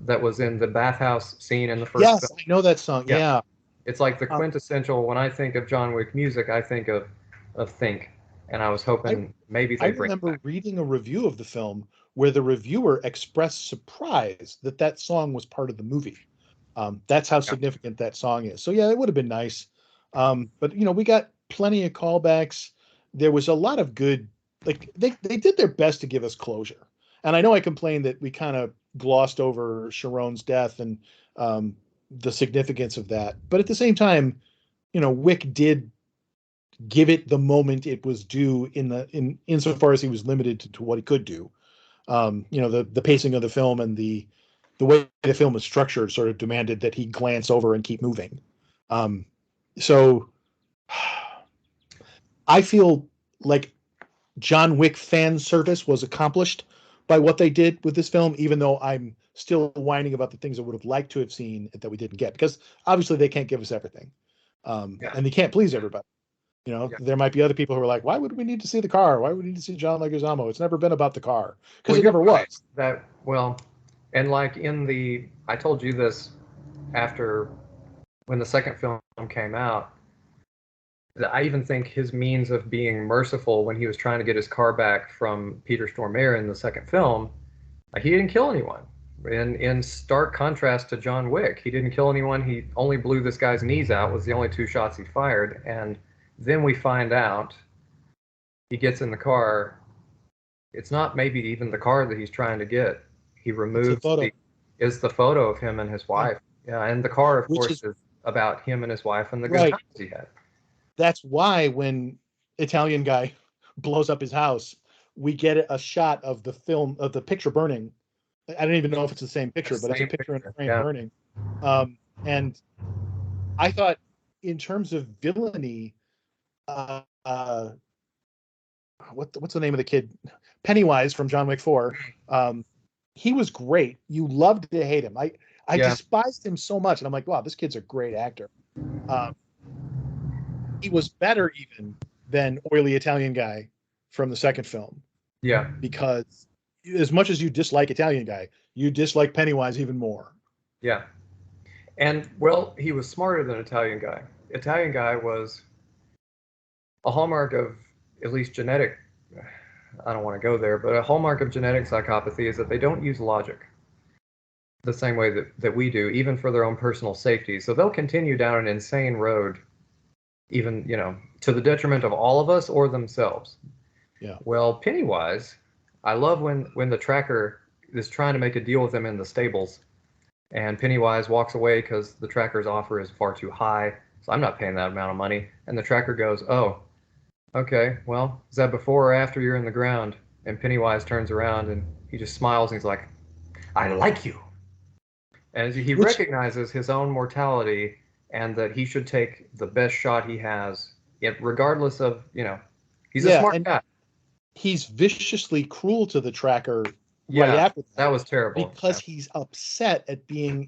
That was in the bathhouse scene in the first film. I know that song. Yeah. It's like the quintessential, when I think of John Wick music, I think of Think. And I was hoping maybe they bring it back. I remember reading a review of the film where the reviewer expressed surprise that song was part of the movie. That's how significant that song is. So yeah, it would have been nice. But we got plenty of callbacks. there was a lot of good, like they did their best to give us closure. And I know I complained that we kind of glossed over Sharon's death and the significance of that, but at the same time, Wick did give it the moment it was due in insofar as he was limited to what he could do. The pacing of the film and the way the film was structured sort of demanded that he glance over and keep moving. So I feel like John Wick fan service was accomplished by what they did with this film, even though I'm still whining about the things I would have liked to have seen that we didn't get, because obviously they can't give us everything. And they can't please everybody. There might be other people who are like, why would we need to see the car? Why would we need to see John Leguizamo? It's never been about the car, because it never was. And like I told you this after when the second film came out, I even think his means of being merciful when he was trying to get his car back from Peter Stormare in the second film, he didn't kill anyone. In stark contrast to John Wick, he didn't kill anyone. He only blew this guy's knees out, was the only 2 shots he fired. And then we find out he gets in the car. It's not maybe even the car that he's trying to get. He removes the photo of him and his wife. Yeah, and the car, of course, is about him and his wife and the good times he had. That's why when Italian guy blows up his house, we get a shot of the film of the picture burning. I don't even know if it's the same picture, but it's a picture in a frame burning. And I thought, in terms of villainy, what's the name of the kid? Pennywise from John Wick 4. He was great. You loved to hate him. I despised him so much, and I'm like, wow, this kid's a great actor. He was better even than oily Italian guy from the second film. Yeah. Because as much as you dislike Italian guy, you dislike Pennywise even more. Yeah. And, he was smarter than Italian guy. Italian guy was a hallmark of at least genetic, I don't want to go there, but a hallmark of genetic psychopathy is that they don't use logic the same way that we do, even for their own personal safety. So they'll continue down an insane road, even, to the detriment of all of us or themselves. Yeah. Well, Pennywise, I love when the tracker is trying to make a deal with him in the stables, and Pennywise walks away because the tracker's offer is far too high, so I'm not paying that amount of money. And the tracker goes, oh, okay, well, is that before or after you're in the ground? And Pennywise turns around and he just smiles and he's like, I like you. And he recognizes his own mortality and that he should take the best shot he has, regardless of, he's a smart guy. He's viciously cruel to the tracker right after that. That was terrible. Because he's upset at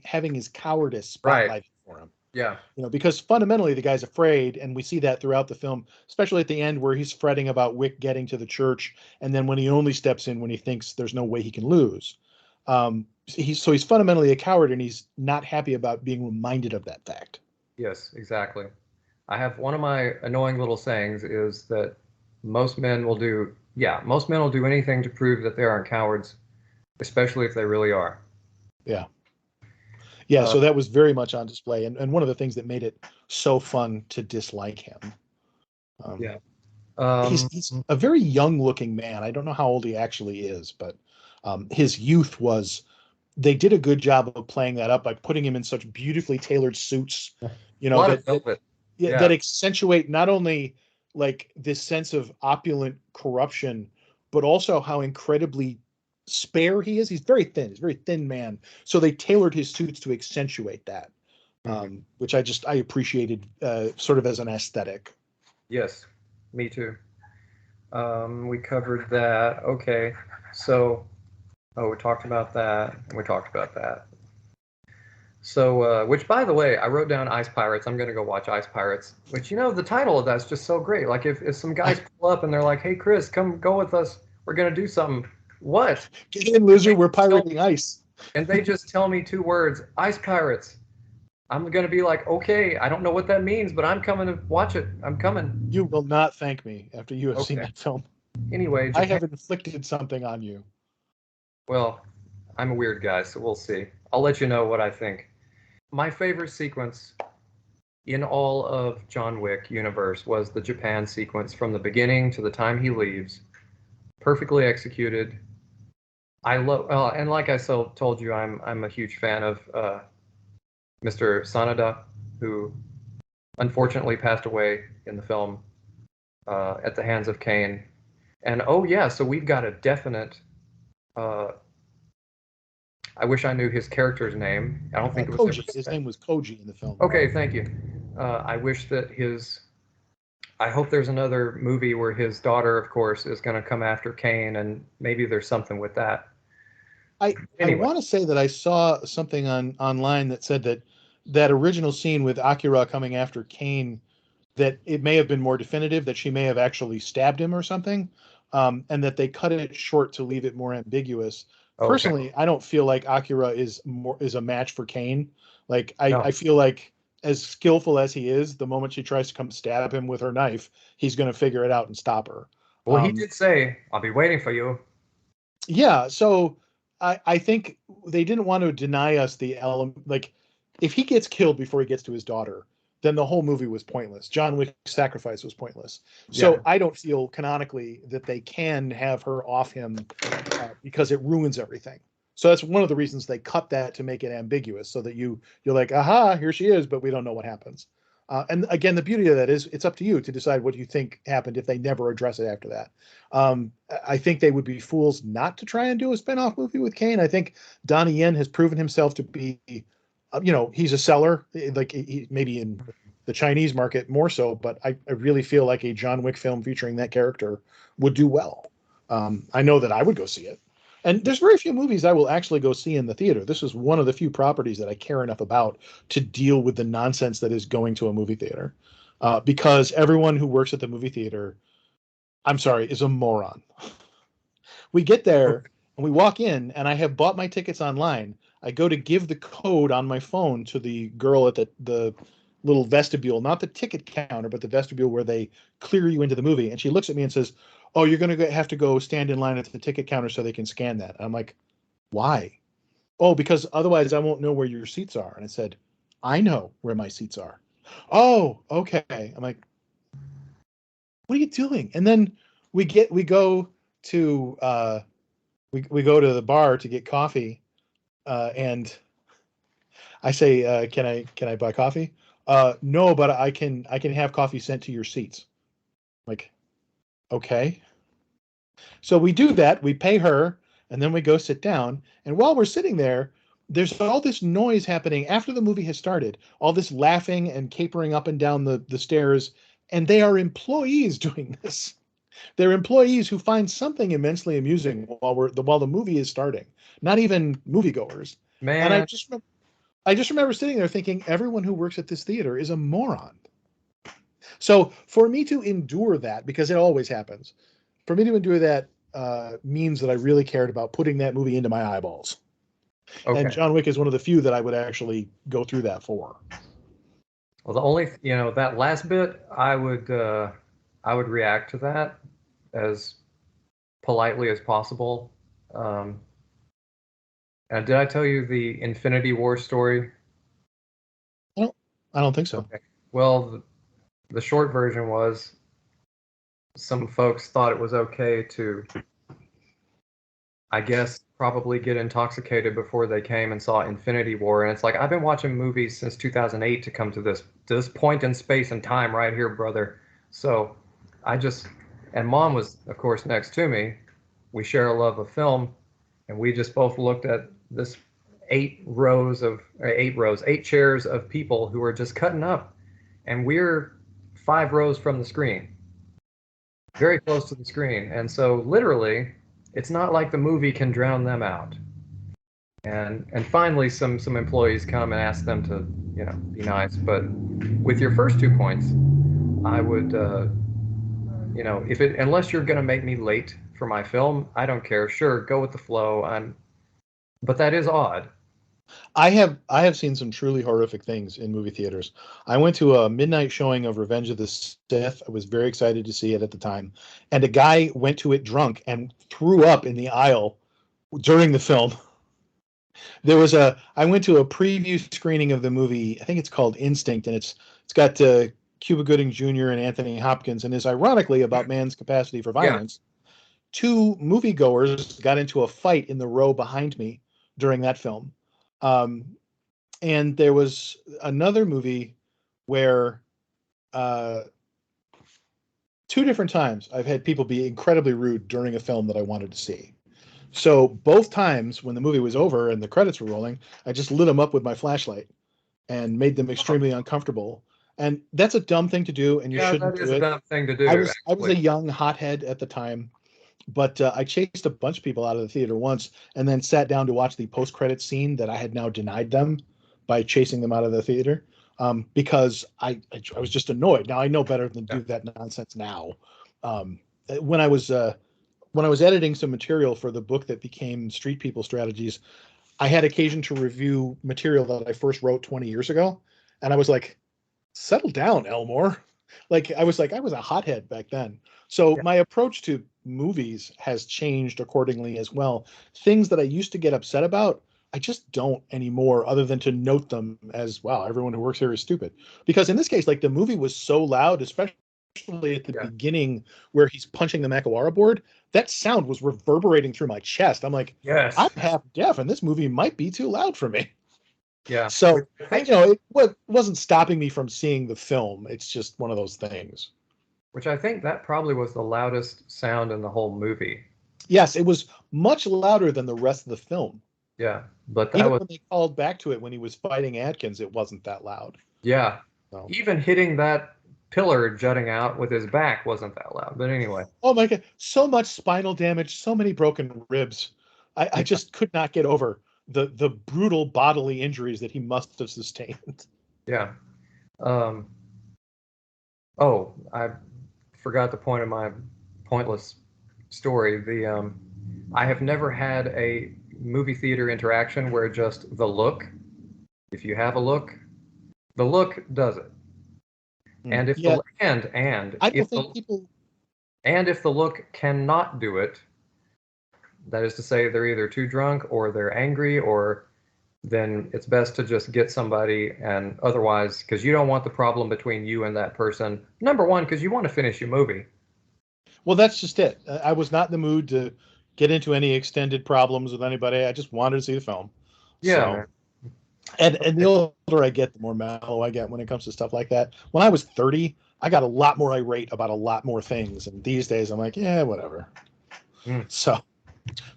having his cowardice spotlighted for him. Yeah. Because fundamentally the guy's afraid, and we see that throughout the film, especially at the end where he's fretting about Wick getting to the church, and then when he only steps in when he thinks there's no way he can lose. He's fundamentally a coward, and he's not happy about being reminded of that fact. Yes, exactly. I have one of my annoying little sayings is that most men will do anything to prove that they aren't cowards, especially if they really are. Yeah. Yeah, so that was very much on display, and one of the things that made it so fun to dislike him. He's a very young-looking man. I don't know how old he actually is, but his youth they did a good job of playing that up by putting him in such beautifully tailored suits, that accentuate not only like this sense of opulent corruption, but also how incredibly spare he is. He's very thin. He's a very thin man. So they tailored his suits to accentuate that, which I appreciated sort of as an aesthetic. Yes, me too. We covered that. Okay, so we talked about that, and we talked about that. So, which, by the way, I wrote down Ice Pirates. I'm going to go watch Ice Pirates, which, the title of that's just so great. Like, if some guys pull up and they're like, hey, Chris, come go with us. We're going to do something. What? Get in, Lizard. We're pirating ice. And they just tell me 2 words, Ice Pirates. I'm going to be like, okay, I don't know what that means, but I'm coming to watch it. I'm coming. You will not thank me after you have seen that film. Anyway. I have inflicted something on you. Well, I'm a weird guy, so we'll see. I'll let you know what I think. My favorite sequence in all of John Wick universe was the Japan sequence from the beginning to the time he leaves. Perfectly executed. I love, and like I told you, I'm a huge fan of Mr. Sanada, who unfortunately passed away in the film at the hands of Kane. And oh yeah, so we've got a definite. Uh, I wish I knew his character's name. I don't think it was ever Koji. His said. name was Koji in the film. Okay, thank you. I wish that his. I hope there's another movie where his daughter, of course, is going to come after Kane, and maybe there's something with that. I Anyway, want to say that I saw something online that said that that original scene with Akira coming after Kane, that it may have been more definitive, that she may have actually stabbed him or something, and that they cut it short to leave it more ambiguous. okay. Personally, I don't feel like Akira is a match for Kane. Like I No. feel like as skillful as he is, the moment she tries to come stab him with her knife, he's going to figure it out and stop her. Well, he Um, did say, "I'll be waiting for you." yeah, so I think they didn't want to deny us the element. Like, if he gets killed before he gets to his daughter, then the whole movie was pointless. John Wick's sacrifice was pointless. Yeah. So I don't feel canonically that they can have her off him because it ruins everything. So that's one of the reasons they cut that, to make it ambiguous, so that you're like, aha, here she is, but we don't know what happens. And again, the beauty of that is it's up to you to decide what you think happened if they never address it after that. I think they would be fools not to try and do a spinoff movie with Kane. I think Donnie Yen has proven himself to be, he's a seller, like maybe in the Chinese market more so, but I really feel like a John Wick film featuring that character would do well. I know that I would go see it. And there's very few movies I will actually go see in the theater. This is one of the few properties that I care enough about to deal with the nonsense that is going to a movie theater. Because everyone who works at the movie theater, I'm sorry, is a moron. We get there and we walk in, and I have bought my tickets online. I go to give the code on my phone to the girl at the little vestibule, not the ticket counter, but the vestibule where they clear you into the movie. And she looks at me and says, "Oh, you're going to have to go stand in line at the ticket counter so they can scan that." And I'm like, "Why?" "Oh, because otherwise I won't know where your seats are." And I said, "I know where my seats are." "Oh, okay." I'm like, "What are you doing?" And then we go to we go to the bar to get coffee, and I say, can I buy coffee?" "No, but I can have coffee sent to your seats." I'm like, okay. So we do that. We pay her, and then we go sit down. And while we're sitting there, there's all this noise happening after the movie has started. All this laughing and capering up and down the stairs, and they are employees doing this. They're employees who find something immensely amusing while the movie is starting. Not even moviegoers. And Man, I just remember sitting there thinking everyone who works at this theater is a moron. So for me to endure that, because it always happens, for me to endure that means that I really cared about putting that movie into my eyeballs. And okay. John Wick is one of the few that I would actually go through that for. Well, the only, that last bit, I would react to that as politely as possible. Um, and did I tell you the Infinity War story? I don't, I don't think so. Okay. Well, the short version was some folks thought it was okay to, I guess, probably get intoxicated before they came and saw Infinity War. And it's like, I've been watching movies since 2008 to come to this point in space and time right here, brother. So I just, and mom was, of course, next to me. We share a love of film, and we just both looked at this 8 chairs of people who are just cutting up, and we're 5 rows from the screen, very close to the screen. And so literally, it's not like the movie can drown them out. And finally, some employees come and ask them to, be nice. But with your first 2 points, I would, if it unless you're gonna make me late for my film, I don't care. Sure, go with the flow. But that is odd. I have seen some truly horrific things in movie theaters. I went to a midnight showing of Revenge of the Sith. I was very excited to see it at the time, and a guy went to it drunk and threw up in the aisle during the film. I went to a preview screening of the movie. I think it's called Instinct, and it's got Cuba Gooding Jr. and Anthony Hopkins, and is ironically about man's capacity for Yeah. violence. Two moviegoers got into a fight in the row behind me during that film. And there was another movie where two different times I've had people be incredibly rude during a film that I wanted to see. So both times when the movie was over and the credits were rolling, I just lit them up with my flashlight and made them extremely uncomfortable. And that's a dumb thing to do, and you Yeah, shouldn't that is do a it. dumb thing to do, I was a actually. young hothead at the time, but I chased a bunch of people out of the theater once, and then sat down to watch the post-credit scene that I had now denied them by chasing them out of the theater, because I was just annoyed. Now I know better than to Yeah. do that nonsense now. Um, when I was editing some material for the book that became Street People Strategies, I had occasion to review material that I first wrote 20 years ago, and I was like, settle down, Elmore. I was a hothead back then. So Yeah. my approach to movies has changed accordingly as well. Things that I used to get upset about, I just don't anymore, other than to note them as, wow, everyone who works here is stupid. Because in this case, like, the movie was so loud, especially at the Yeah. beginning where he's punching the Mackawara board, that sound was reverberating through my chest. I'm like, I'm Yes. half deaf and this movie might be too loud for me. Yeah. So Which I think, it wasn't stopping me from seeing the film. It's just one of those things. that probably was the loudest sound in the whole movie. Yes, it was much louder than the rest of the film. Yeah. But that Even was, when they called back to it when he was fighting Atkins, it wasn't that loud. yeah. So, Even hitting that pillar jutting out with his back wasn't that loud. But anyway. oh my God, so much spinal damage, so many broken ribs. I Yeah. just could not get over the brutal bodily injuries that he must have sustained. Yeah. Um, oh, I forgot the point of my pointless story. I have never had a movie theater interaction where just the look, if you have a look, the look does it. And if Yeah, the and I don't if think the people. and if the look cannot do it, that is to say they're either too drunk or they're angry, or then it's best to just get somebody, and otherwise, because you don't want the problem between you and that person. Number one, because you want to finish your movie. Well, that's just it. I was not in the mood to get into any extended problems with anybody. I just wanted to see the film. Yeah, So, man. and the Okay. older I get, the more mellow I get when it comes to stuff like that. When I was 30, I got a lot more irate about a lot more things, and these days I'm like, yeah, whatever. Mm, So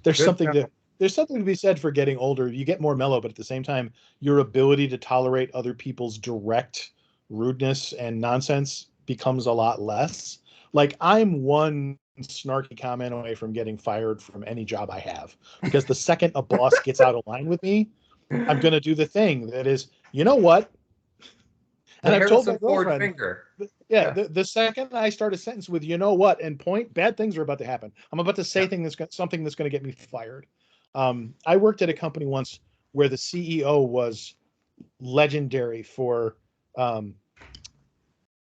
there's good. something to there's something to be said for getting older. You get more mellow, but at the same time, your ability to tolerate other people's direct rudeness and nonsense becomes a lot less. Like, I'm one snarky comment away from getting fired from any job I have, because the second a boss gets out of line with me, I'm going to do the thing that is, you know what? And The I've told my Harrison Ford girlfriend, finger. yeah, Yeah. the second I start a sentence with "you know what" and point, bad things are about to happen. I'm about to say Yeah. something that's going to get me fired. I worked at a company once where the CEO was legendary for, um,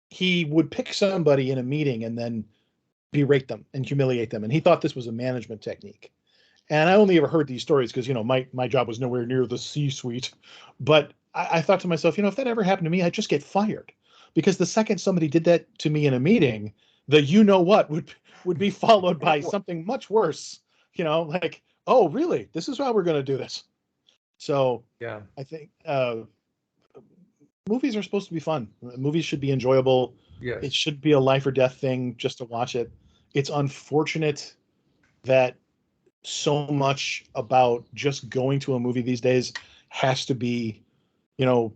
he would pick somebody in a meeting and then berate them and humiliate them, and he thought this was a management technique. And I only ever heard these stories because, my job was nowhere near the C-suite. But I thought to myself, if that ever happened to me, I'd just get fired. Because the second somebody did that to me in a meeting, the you know what would be followed by something much worse. Like, oh, really? This is how we're going to do this. So Yeah. I think movies are supposed to be fun. Movies should be enjoyable. It Yes. should be a life or death thing just to watch it. It's unfortunate that so much about just going to a movie these days has to be, you know,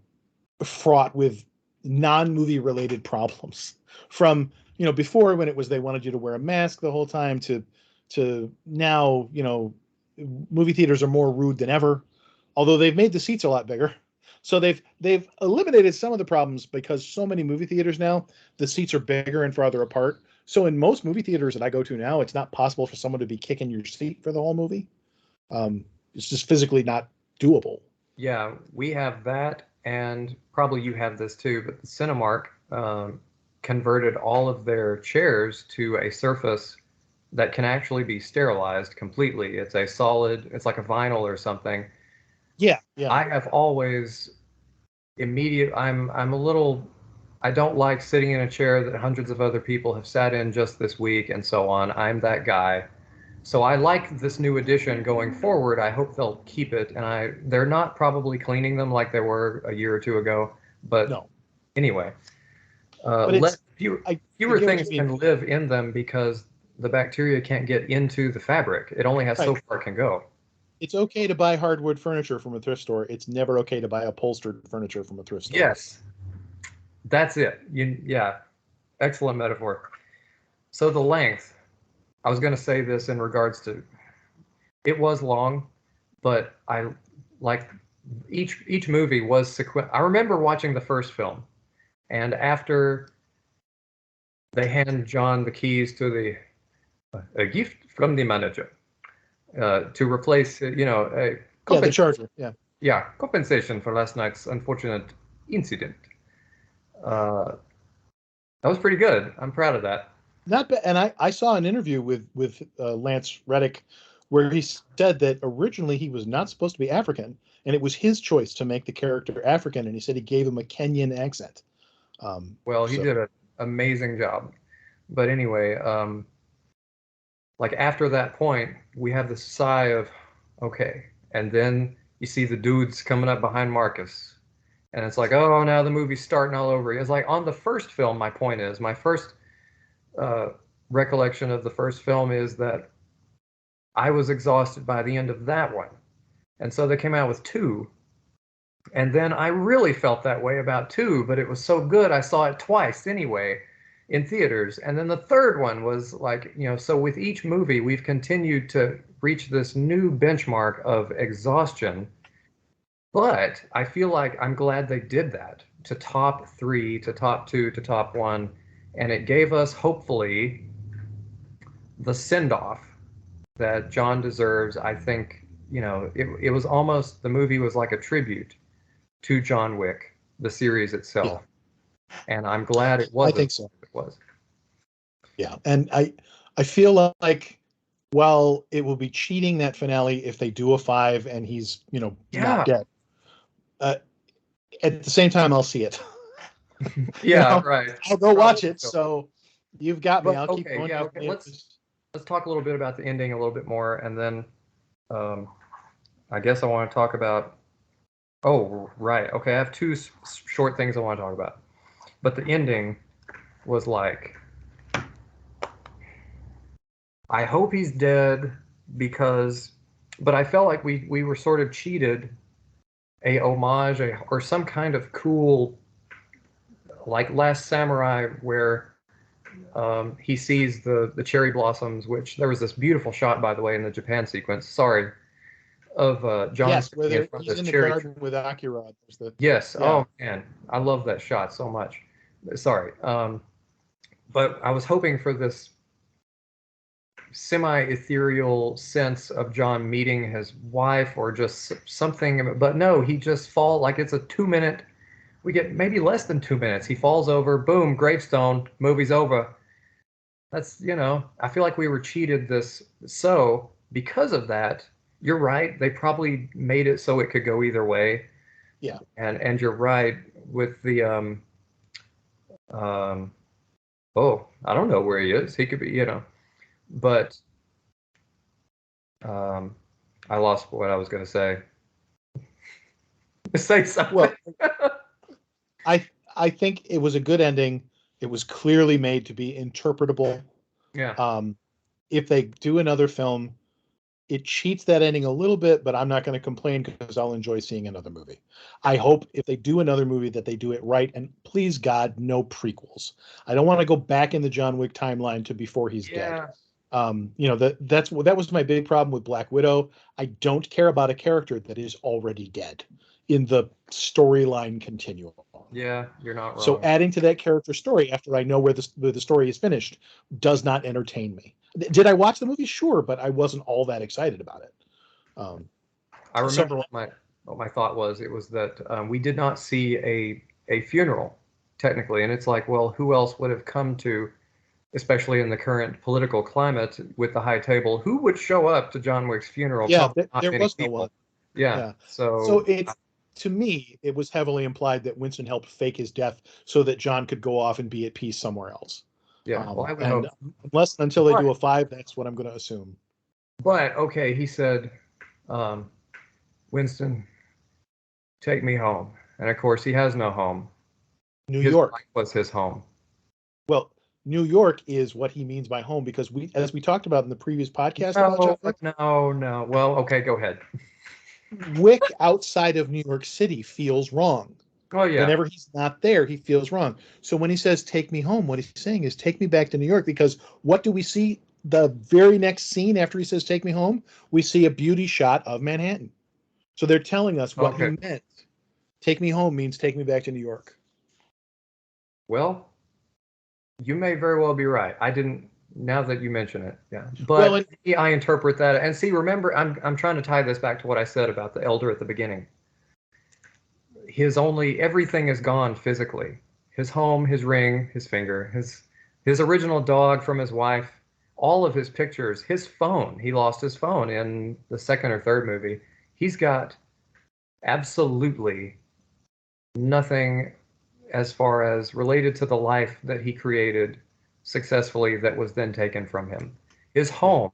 fraught with non-movie related problems. From, before, when it was they wanted you to wear a mask the whole time, to now, movie theaters are more rude than ever, although they've made the seats a lot bigger. So they've eliminated some of the problems, because so many movie theaters now, the seats are bigger and farther apart. So in most movie theaters that I go to now, it's not possible for someone to be kicking your seat for the whole movie. It's just physically not doable. Yeah, we have that, and probably you have this too, but the Cinemark converted all of their chairs to a surface that can actually be sterilized completely. It's a solid, it's like a vinyl or something, Yeah, yeah. I have always I'm a little, I don't like sitting in a chair that hundreds of other people have sat in just this week and so on. I'm that guy. So I like this new edition going forward. I hope they'll keep it, and they're not probably cleaning them like they were a year or two ago. But No, anyway, but I fewer get what you things mean. can live in them because the bacteria can't get into the fabric. It only has so Right. far it can go. It's okay to buy hardwood furniture from a thrift store. It's never okay to buy upholstered furniture from a thrift store. Yes, that's it. Yeah, excellent metaphor. So the length, I was going to say this in regards to, it was long, but I like each movie was sequential. I remember watching the first film, and after they hand John the keys to a gift from the manager to replace, a Yeah, the charger. Yeah. compensation for last night's unfortunate incident. Uh, that was pretty good. I'm proud of that. Not bad. And I saw an interview with Lance Reddick where he said that originally he was not supposed to be African, and it was his choice to make the character African, and he said he gave him a Kenyan accent. Well, he So did an amazing job. But anyway, like after that point, we have this sigh of, okay. And then you see the dudes coming up behind Marcus. And it's like, oh, now the movie's starting all over. It's like on the first film, my first uh, recollection of the first film is that I was exhausted by the end of that one. And so they came out with two. And then I really felt that way about two, but it was so good I saw it twice anyway in theaters. And then the third one was like, so with each movie, we've continued to reach this new benchmark of exhaustion. But I feel like I'm glad they did that to top three, to top two, to top one. And it gave us, hopefully, the send off that John deserves. I think, it was almost, the movie was like a tribute to John Wick, the series itself. Yeah. And I'm glad it was. I think so. It was. Yeah. And I feel like, while it will be cheating that finale if they do a 5 and he's, not dead, at the same time, I'll see it. Yeah, right. I'll go watch it. So you've got me. I'll keep going. Yeah, okay. Let's talk a little bit about the ending a little bit more, and then I guess I want to talk about. Oh, right. Okay, I have two short things I want to talk about, but the ending was like, I hope he's dead but I felt like we were sort of cheated a homage or some kind of cool, like Last Samurai, where he sees the cherry blossoms, which there was this beautiful shot, by the way, in the Japan sequence. Sorry, of John. Yes, where he's in the garden with Akira. Yes. Yeah. Oh man, I love that shot so much. Sorry, but I was hoping for this semi-ethereal sense of John meeting his wife or just something, but no, he just falls like it's a 2-minute. We get maybe less than 2 minutes. He falls over, boom, gravestone, movie's over. That's, I feel like we were cheated this. So because of that, you're right. They probably made it so it could go either way. Yeah. And you're right with the, I don't know where he is. He could be, but I lost what I was going to say. Say something. Well, I think it was a good ending. It was clearly made to be interpretable. Yeah. If they do another film, it cheats that ending a little bit, but I'm not going to complain because I'll enjoy seeing another movie. I hope if they do another movie that they do it right, and please God, no prequels. I don't want to go back in the John Wick timeline to before he's dead. That was my big problem with Black Widow. I don't care about a character that is already dead in the storyline continuum. Yeah, you're not wrong. So adding to that character story after I know where the story is finished does not entertain me. Did I watch the movie? Sure, but I wasn't all that excited about it. I remember what my thought was. It was that we did not see a funeral technically, and it's like, well, who else would have come to, especially in the current political climate with the high table, who would show up to John Wick's funeral? Yeah, there was no one. Yeah. Yeah. So So it's, to me, it was heavily implied that Winston helped fake his death so that John could go off and be at peace somewhere else. yeah. Well, I would And hope. unless until they do But a 5, that's what I'm going to assume. okay, he said, um, Winston, take me home. And of course, he has no home. New His York. wife was his home. Well, New York is what he means by home because as we talked about in the previous podcast about John No, Wick, no. Well, okay, go ahead. Wick outside of New York City feels wrong. Oh yeah. Whenever he's not there, he feels wrong. So when he says, take me home, what he's saying is, take me back to New York. Because what do we see the very next scene after he says, take me home? We see a beauty shot of Manhattan. So they're telling us what he Okay. meant. Take me home means take me back to New York. Well, you may very well be right. I didn't, now that you mention it. Yeah. Well, But I interpret that, and see, remember, I'm trying to tie this back to what I said about the elder at the beginning. Everything is gone physically. His home, his ring, his finger, his original dog from his wife, all of his pictures, his phone. He lost his phone in the second or third movie. He's got absolutely nothing as far as related to the life that he created successfully that was then taken from him. His home,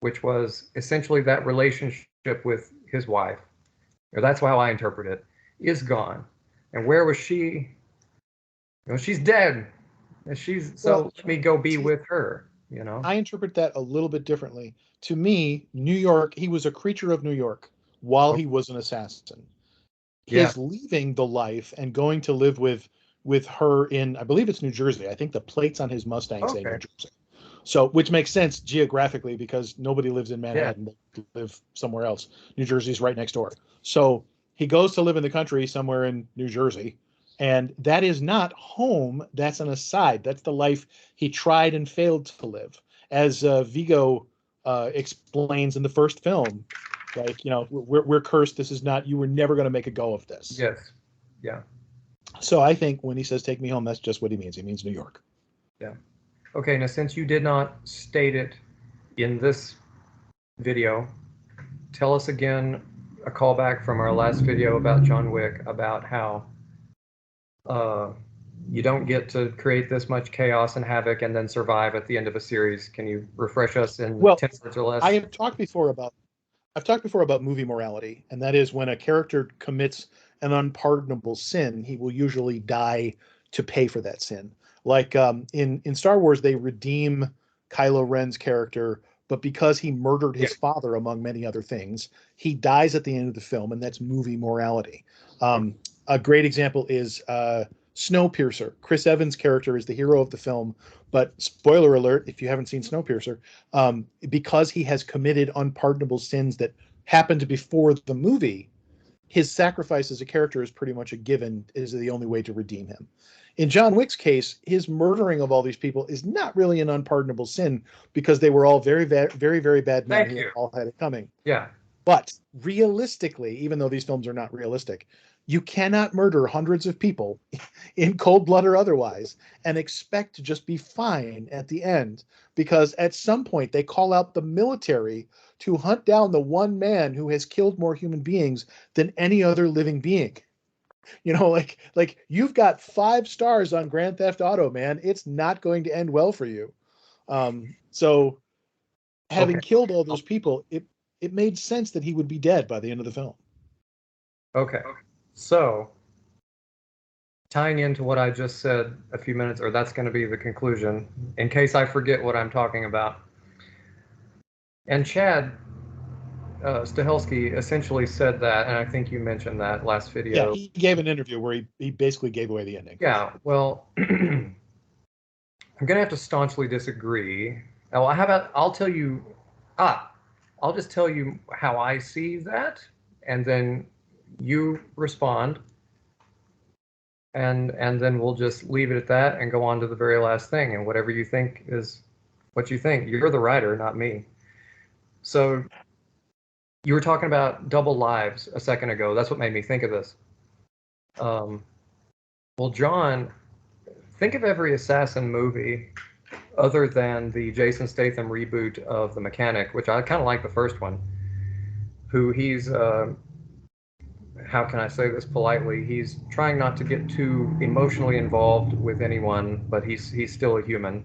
which was essentially that relationship with his wife, or that's how I interpret it, is gone. And where was she? She's dead. And so let me go be with her, I interpret that a little bit differently. To me, New York, he was a creature of New York while he was an assassin. Yeah. His leaving the life and going to live with her in, I believe it's New Jersey. I think the plates on his Mustang say New Jersey. So, which makes sense geographically because nobody lives in Manhattan. They live somewhere else. New Jersey's right next door. So he goes to live in the country somewhere in New Jersey. And that is not home. That's an aside. That's the life he tried and failed to live. As Vigo explains in the first film, like, we're cursed. This is not, you were never going to make a go of this. Yes. Yeah. So I think when he says take me home, that's just what he means. He means New York. Yeah. Okay, now since you did not state it in this video, tell us again a callback from our last video about John Wick about how you don't get to create this much chaos and havoc and then survive at the end of a series. Can you refresh us in 10 words or less? I've talked before about movie morality, and that is when a character commits an unpardonable sin, he will usually die to pay for that sin. Like in Star Wars, they redeem Kylo Ren's character, but because he murdered his father, among many other things, he dies at the end of the film, and that's movie morality. A great example is Snowpiercer. Chris Evans' character is the hero of the film, but spoiler alert, if you haven't seen Snowpiercer, because he has committed unpardonable sins that happened before the movie, his sacrifice as a character is pretty much a given, is the only way to redeem him. In John Wick's case, his murdering of all these people is not really an unpardonable sin because they were all very, very, very bad men who all had it coming. Yeah. But realistically, even though these films are not realistic, you cannot murder hundreds of people in cold blood or otherwise and expect to just be fine at the end, because at some point they call out the military to hunt down the one man who has killed more human beings than any other living being. Like you've got 5 stars on Grand Theft Auto, man. It's not going to end well for you. So having killed all those people, it made sense that he would be dead by the end of the film. Okay. So, tying into what I just said a few minutes, or that's going to be the conclusion, in case I forget what I'm talking about. And Chad Stahelski essentially said that, and I think you mentioned that last video. Yeah, he gave an interview where he basically gave away the ending. Yeah, well, I'm going to have to staunchly disagree. Well, how about I'll just tell you how I see that, and then you respond, and then we'll just leave it at that and go on to the very last thing, and whatever you think is what you think. You're the writer, not me. So you were talking about double lives a second ago. That's what made me think of this. Well, John, think of every assassin movie other than the Jason Statham reboot of The Mechanic, which I kind of like the first one, who he's how can I say this politely? He's trying not to get too emotionally involved with anyone, but he's still a human.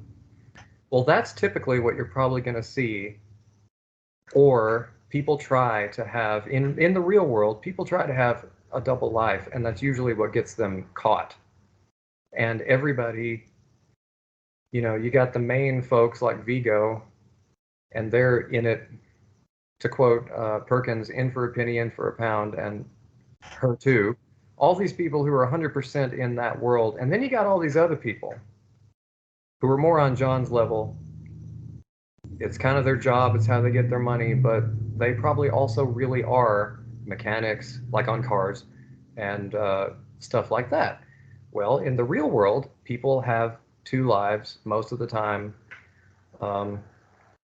Well, that's typically what you're probably going to see. Or people try to have in the real world, people try to have a double life, and that's usually what gets them caught. And everybody, you got the main folks like Vigo, and they're in it, to quote Perkins, in for a penny, in for a pound, and her too. All these people who are 100% in that world. And then you got all these other people who are more on John's level. It's kind of their job, it's how they get their money, but they probably also really are mechanics, like on cars, and stuff like that. Well, in the real world, people have two lives most of the time,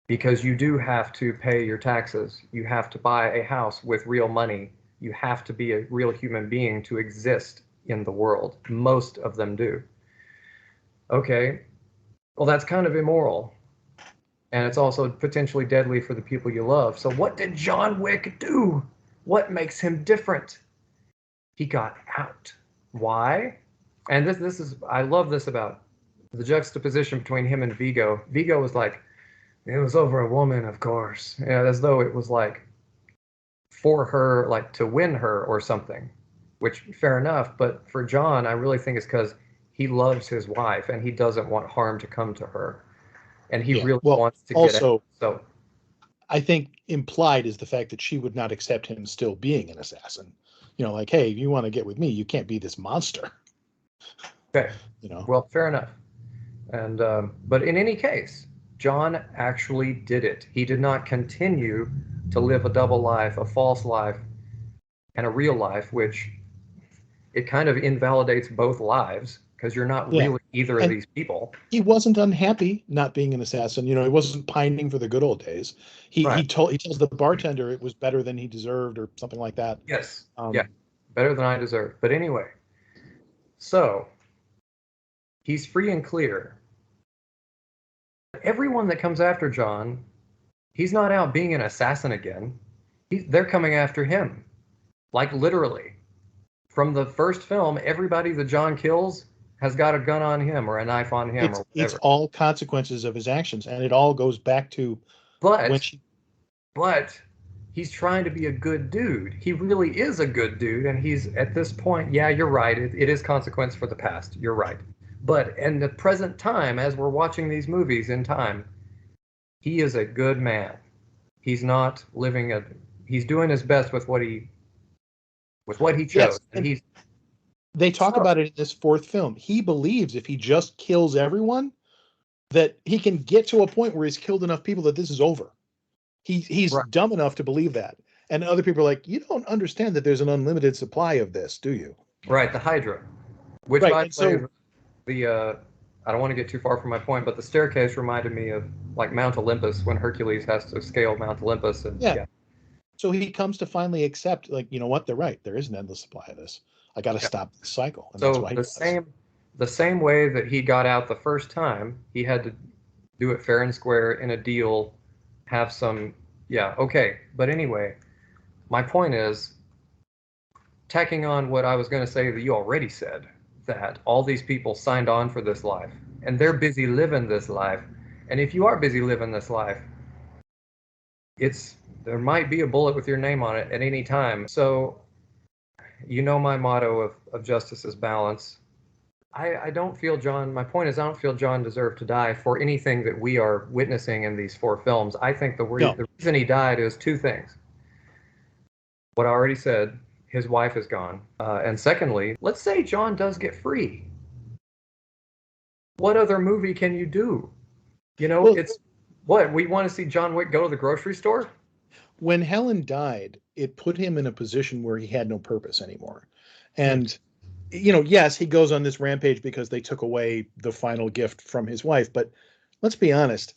because you do have to pay your taxes. You have to buy a house with real money. You have to be a real human being to exist in the world. Most of them do. Okay, well, that's kind of immoral. And it's also potentially deadly for the people you love. So what did John Wick do? What makes him different? He got out. Why? And this is, I love this about the juxtaposition between him and Vigo. Vigo was like, it was over a woman, of course. As though it was like for her, like to win her or something, which fair enough. But for John, I really think it's because he loves his wife and he doesn't want harm to come to her. And he really wants to get out. So I think implied is the fact that she would not accept him still being an assassin. Like, hey, if you want to get with me, you can't be this monster. Okay. Well, fair enough. And but in any case, John actually did it. He did not continue to live a double life, a false life, and a real life, which it kind of invalidates both lives, because you're not really either of these people. He wasn't unhappy not being an assassin. He wasn't pining for the good old days. He tells the bartender it was better than he deserved or something like that. Yes. Better than I deserve. But anyway, so he's free and clear. Everyone that comes after John, he's not out being an assassin again. They're coming after him. Like literally. From the first film, everybody that John kills has got a gun on him or a knife on him or whatever. It's all consequences of his actions, and it all goes back to But he's trying to be a good dude. He really is a good dude, and he's at this point, yeah, you're right. It is consequence for the past. You're right. But in the present time, as we're watching these movies in time, he is a good man. He's not living he's doing his best with what he chose. Yes, and they talk about it in this fourth film. He believes if he just kills everyone, that he can get to a point where he's killed enough people that this is over. He's dumb enough to believe that. And other people are like, you don't understand that there's an unlimited supply of this, do you? Right, the Hydra. Which, by the way, I don't want to get too far from my point, but the staircase reminded me of like Mount Olympus when Hercules has to scale Mount Olympus. And so he comes to finally accept, like, you know what, they're right. There is an endless supply of this. I got to stop the cycle. And so that's why the same way that he got out the first time, he had to do it fair and square in a deal, have some, But anyway, my point is, tacking on what I was going to say that you already said, that all these people signed on for this life, and they're busy living this life. And if you are busy living this life, there might be a bullet with your name on it at any time. So, my motto of justice is balance. I don't feel my point is I don't feel John deserved to die for anything that we are witnessing in these four films. I think the reason he died is two things. What I already said, his wife is gone. And secondly, let's say John does get free. What other movie can you do? It's what we want to see John Wick go to the grocery store. When Helen died, it put him in a position where he had no purpose anymore. And, yes, he goes on this rampage because they took away the final gift from his wife. But let's be honest,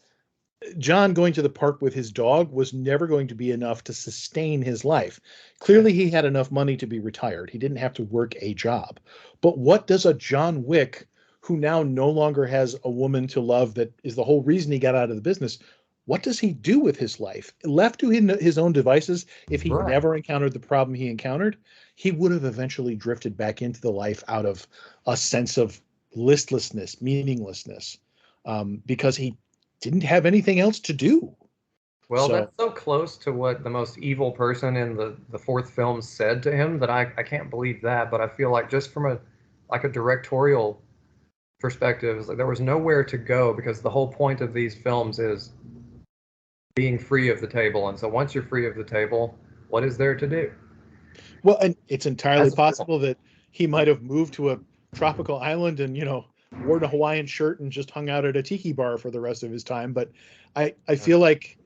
John going to the park with his dog was never going to be enough to sustain his life. Clearly, he had enough money to be retired. He didn't have to work a job. But what does a John Wick, who now no longer has a woman to love, that is the whole reason he got out of the business, what does he do with his life? Left to his own devices, if he never encountered the problem he encountered, he would have eventually drifted back into the life out of a sense of listlessness, meaninglessness, because he didn't have anything else to do. Well, So, that's so close to what the most evil person in the fourth film said to him that I can't believe that. But I feel like just from a directorial perspective, it's like there was nowhere to go because the whole point of these films is being free of the table. And so once you're free of the table, what is there to do? well, and it's entirely As a possible that he might have moved to a tropical island and, worn a Hawaiian shirt and just hung out at a tiki bar for the rest of his time. But I feel like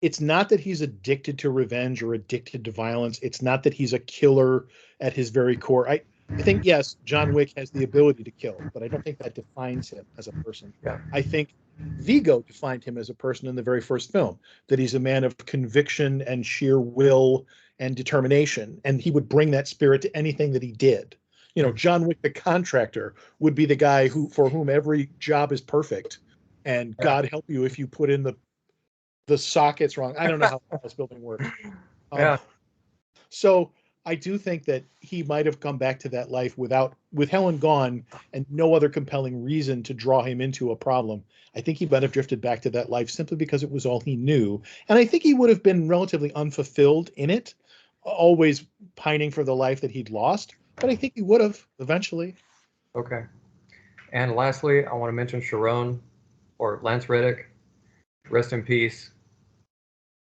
it's not that he's addicted to revenge or addicted to violence. It's not that he's a killer at his very core. I think, yes, John Wick has the ability to kill, but I don't think that defines him as a person. yeah, I think Vigo defined him as a person in the very first film, that he's a man of conviction and sheer will and determination. And he would bring that spirit to anything that he did. John Wick, the contractor, would be the guy for whom every job is perfect. And yeah, God help you if you put in the sockets wrong. I don't know how house building works. Um, yeah. so I do think that he might have come back to that life with Helen gone and no other compelling reason to draw him into a problem. I think he might have drifted back to that life simply because it was all he knew. And I think he would have been relatively unfulfilled in it, always pining for the life that he'd lost. But I think he would have eventually. Okay. And lastly, I want to mention Sharon or Lance Reddick. Rest in peace.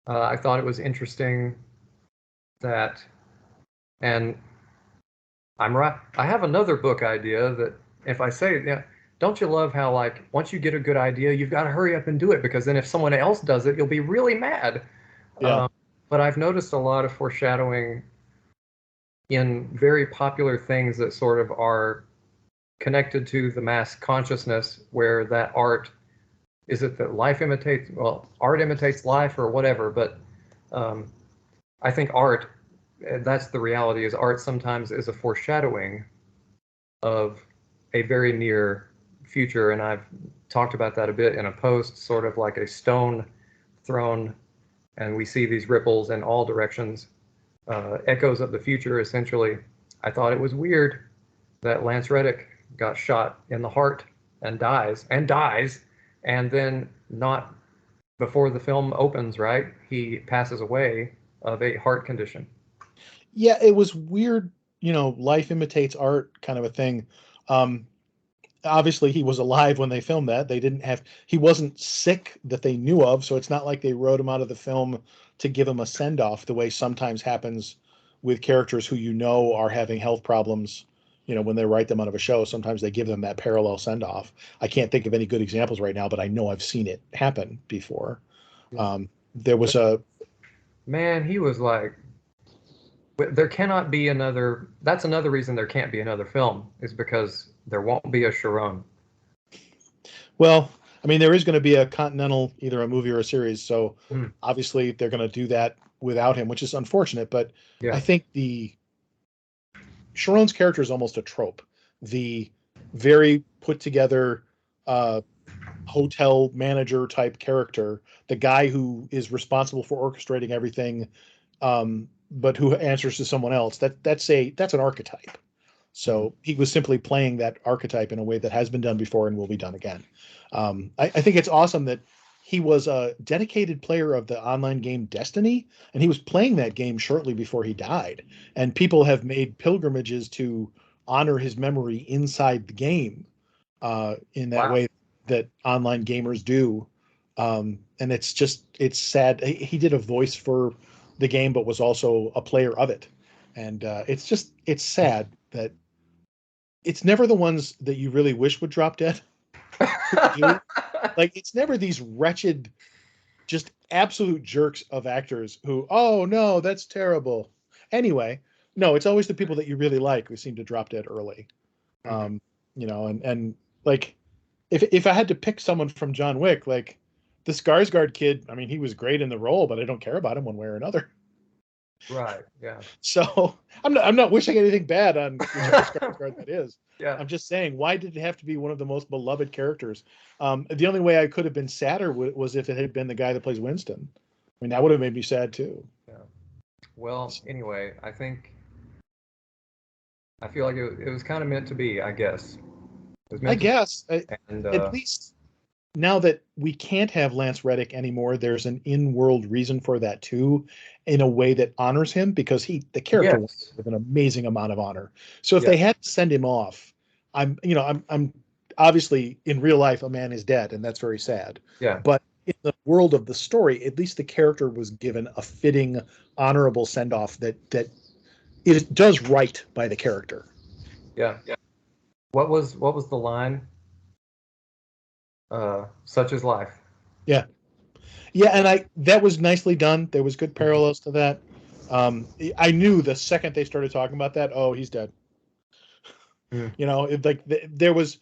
I thought it was interesting that, and I'm right. I have another book idea that if I say, yeah, don't you love how like once you get a good idea, you've got to hurry up and do it because then if someone else does it, you'll be really mad. Yeah. But I've noticed a lot of foreshadowing in very popular things that sort of are connected to the mass consciousness, where that art is it that life imitates, well, art imitates life or whatever, but um, I think art, that's the reality, is art sometimes is a foreshadowing of a very near future. And I've talked about that a bit in a post, sort of like a stone thrown, and we see these ripples in all directions, echoes of the future, essentially. I thought it was weird that Lance Reddick got shot in the heart and dies, and then not before the film opens, right? He passes away of a heart condition. Yeah, it was weird, life imitates art kind of a thing. Um, Obviously he was alive when they filmed that. He wasn't sick that they knew of, so it's not like they wrote him out of the film to give him a send off the way sometimes happens with characters who are having health problems. When they write them out of a show, sometimes they give them that parallel send off. I can't think of any good examples right now, but I know I've seen it happen before. There was a Man, he was like, there cannot be another. That's another reason there can't be another film, is because there won't be a Sharon. Well, I mean, there is going to be a Continental, either a movie or a series. So Mm, obviously they're going to do that without him, which is unfortunate. But I yeah, think the Sharon's character is almost a trope. The very put together uh, hotel manager type character, the guy who is responsible for orchestrating everything, but who answers to someone else. That's an archetype. mm, So he was simply playing that archetype in a way that has been done before and will be done again. I think it's awesome that he was a dedicated player of the online game Destiny, and he was playing that game shortly before he died. And people have made pilgrimages to honor his memory inside the game in that wow, way that online gamers do. And it's sad. He did a voice for the game, but was also a player of it. And it's sad that it's never the ones that you really wish would drop dead who do. Like, it's never these wretched, just absolute jerks of actors who, oh no, that's terrible. Anyway, no, it's always the people that you really like who seem to drop dead early. mhm, Um, and like, if I had to pick someone from John Wick, like the Skarsgård kid, I mean, he was great in the role, but I don't care about him one way or another. right, yeah, So I'm not wishing anything bad on whichever Skarsgård that is. yeah. I'm just saying, why did it have to be one of the most beloved characters? The only way I could have been sadder was if it had been the guy that plays Winston. I mean, that would have made me sad too. Yeah. Well, anyway, I think I feel like it was kind of meant to be, I guess. It was I meant to guess be. And at least now that we can't have Lance Reddick anymore, there's an in-world reason for that too, in a way that honors him because the character went yes, with an amazing amount of honor. So if yeah, they had to send him off, I'm obviously in real life a man is dead, and that's very sad. yeah, But in the world of the story, at least the character was given a fitting, honorable send-off that it does right by the character. yeah. What was the line? Such is life. Yeah. Yeah, and I that was nicely done. There was good Mhm. parallels to that. I knew the second they started talking about that, oh, he's dead. Mm. There was,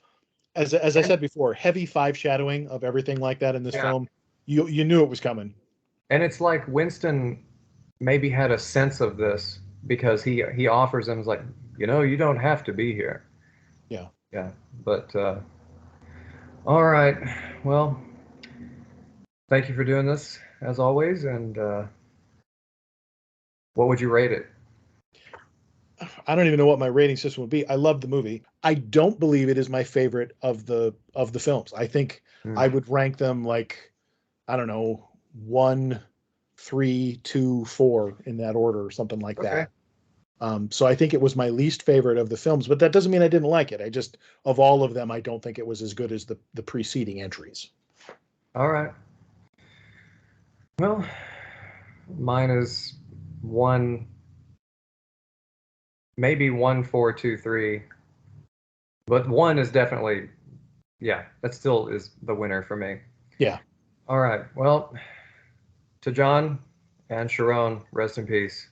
as I And said before, heavy five shadowing of everything like that in this yeah, film. You knew it was coming. and it's like Winston maybe had a sense of this because he offers him, like, you don't have to be here. Yeah. Yeah, but all right. Well, thank you for doing this as always. And what would you rate it? I don't even know what my rating system would be. I love the movie. I don't believe it is my favorite of the films. I think Mm. I would rank them like, I don't know, 1, 3, 2, 4 in that order or something like Okay. that. So I think it was my least favorite of the films, but that doesn't mean I didn't like it. I just, of all of them, I don't think it was as good as the preceding entries. All right. Well, mine is one, maybe 1, 4, 2, 3, but one is definitely, yeah, that still is the winner for me. Yeah. All right. Well, to John and Sharon, rest in peace.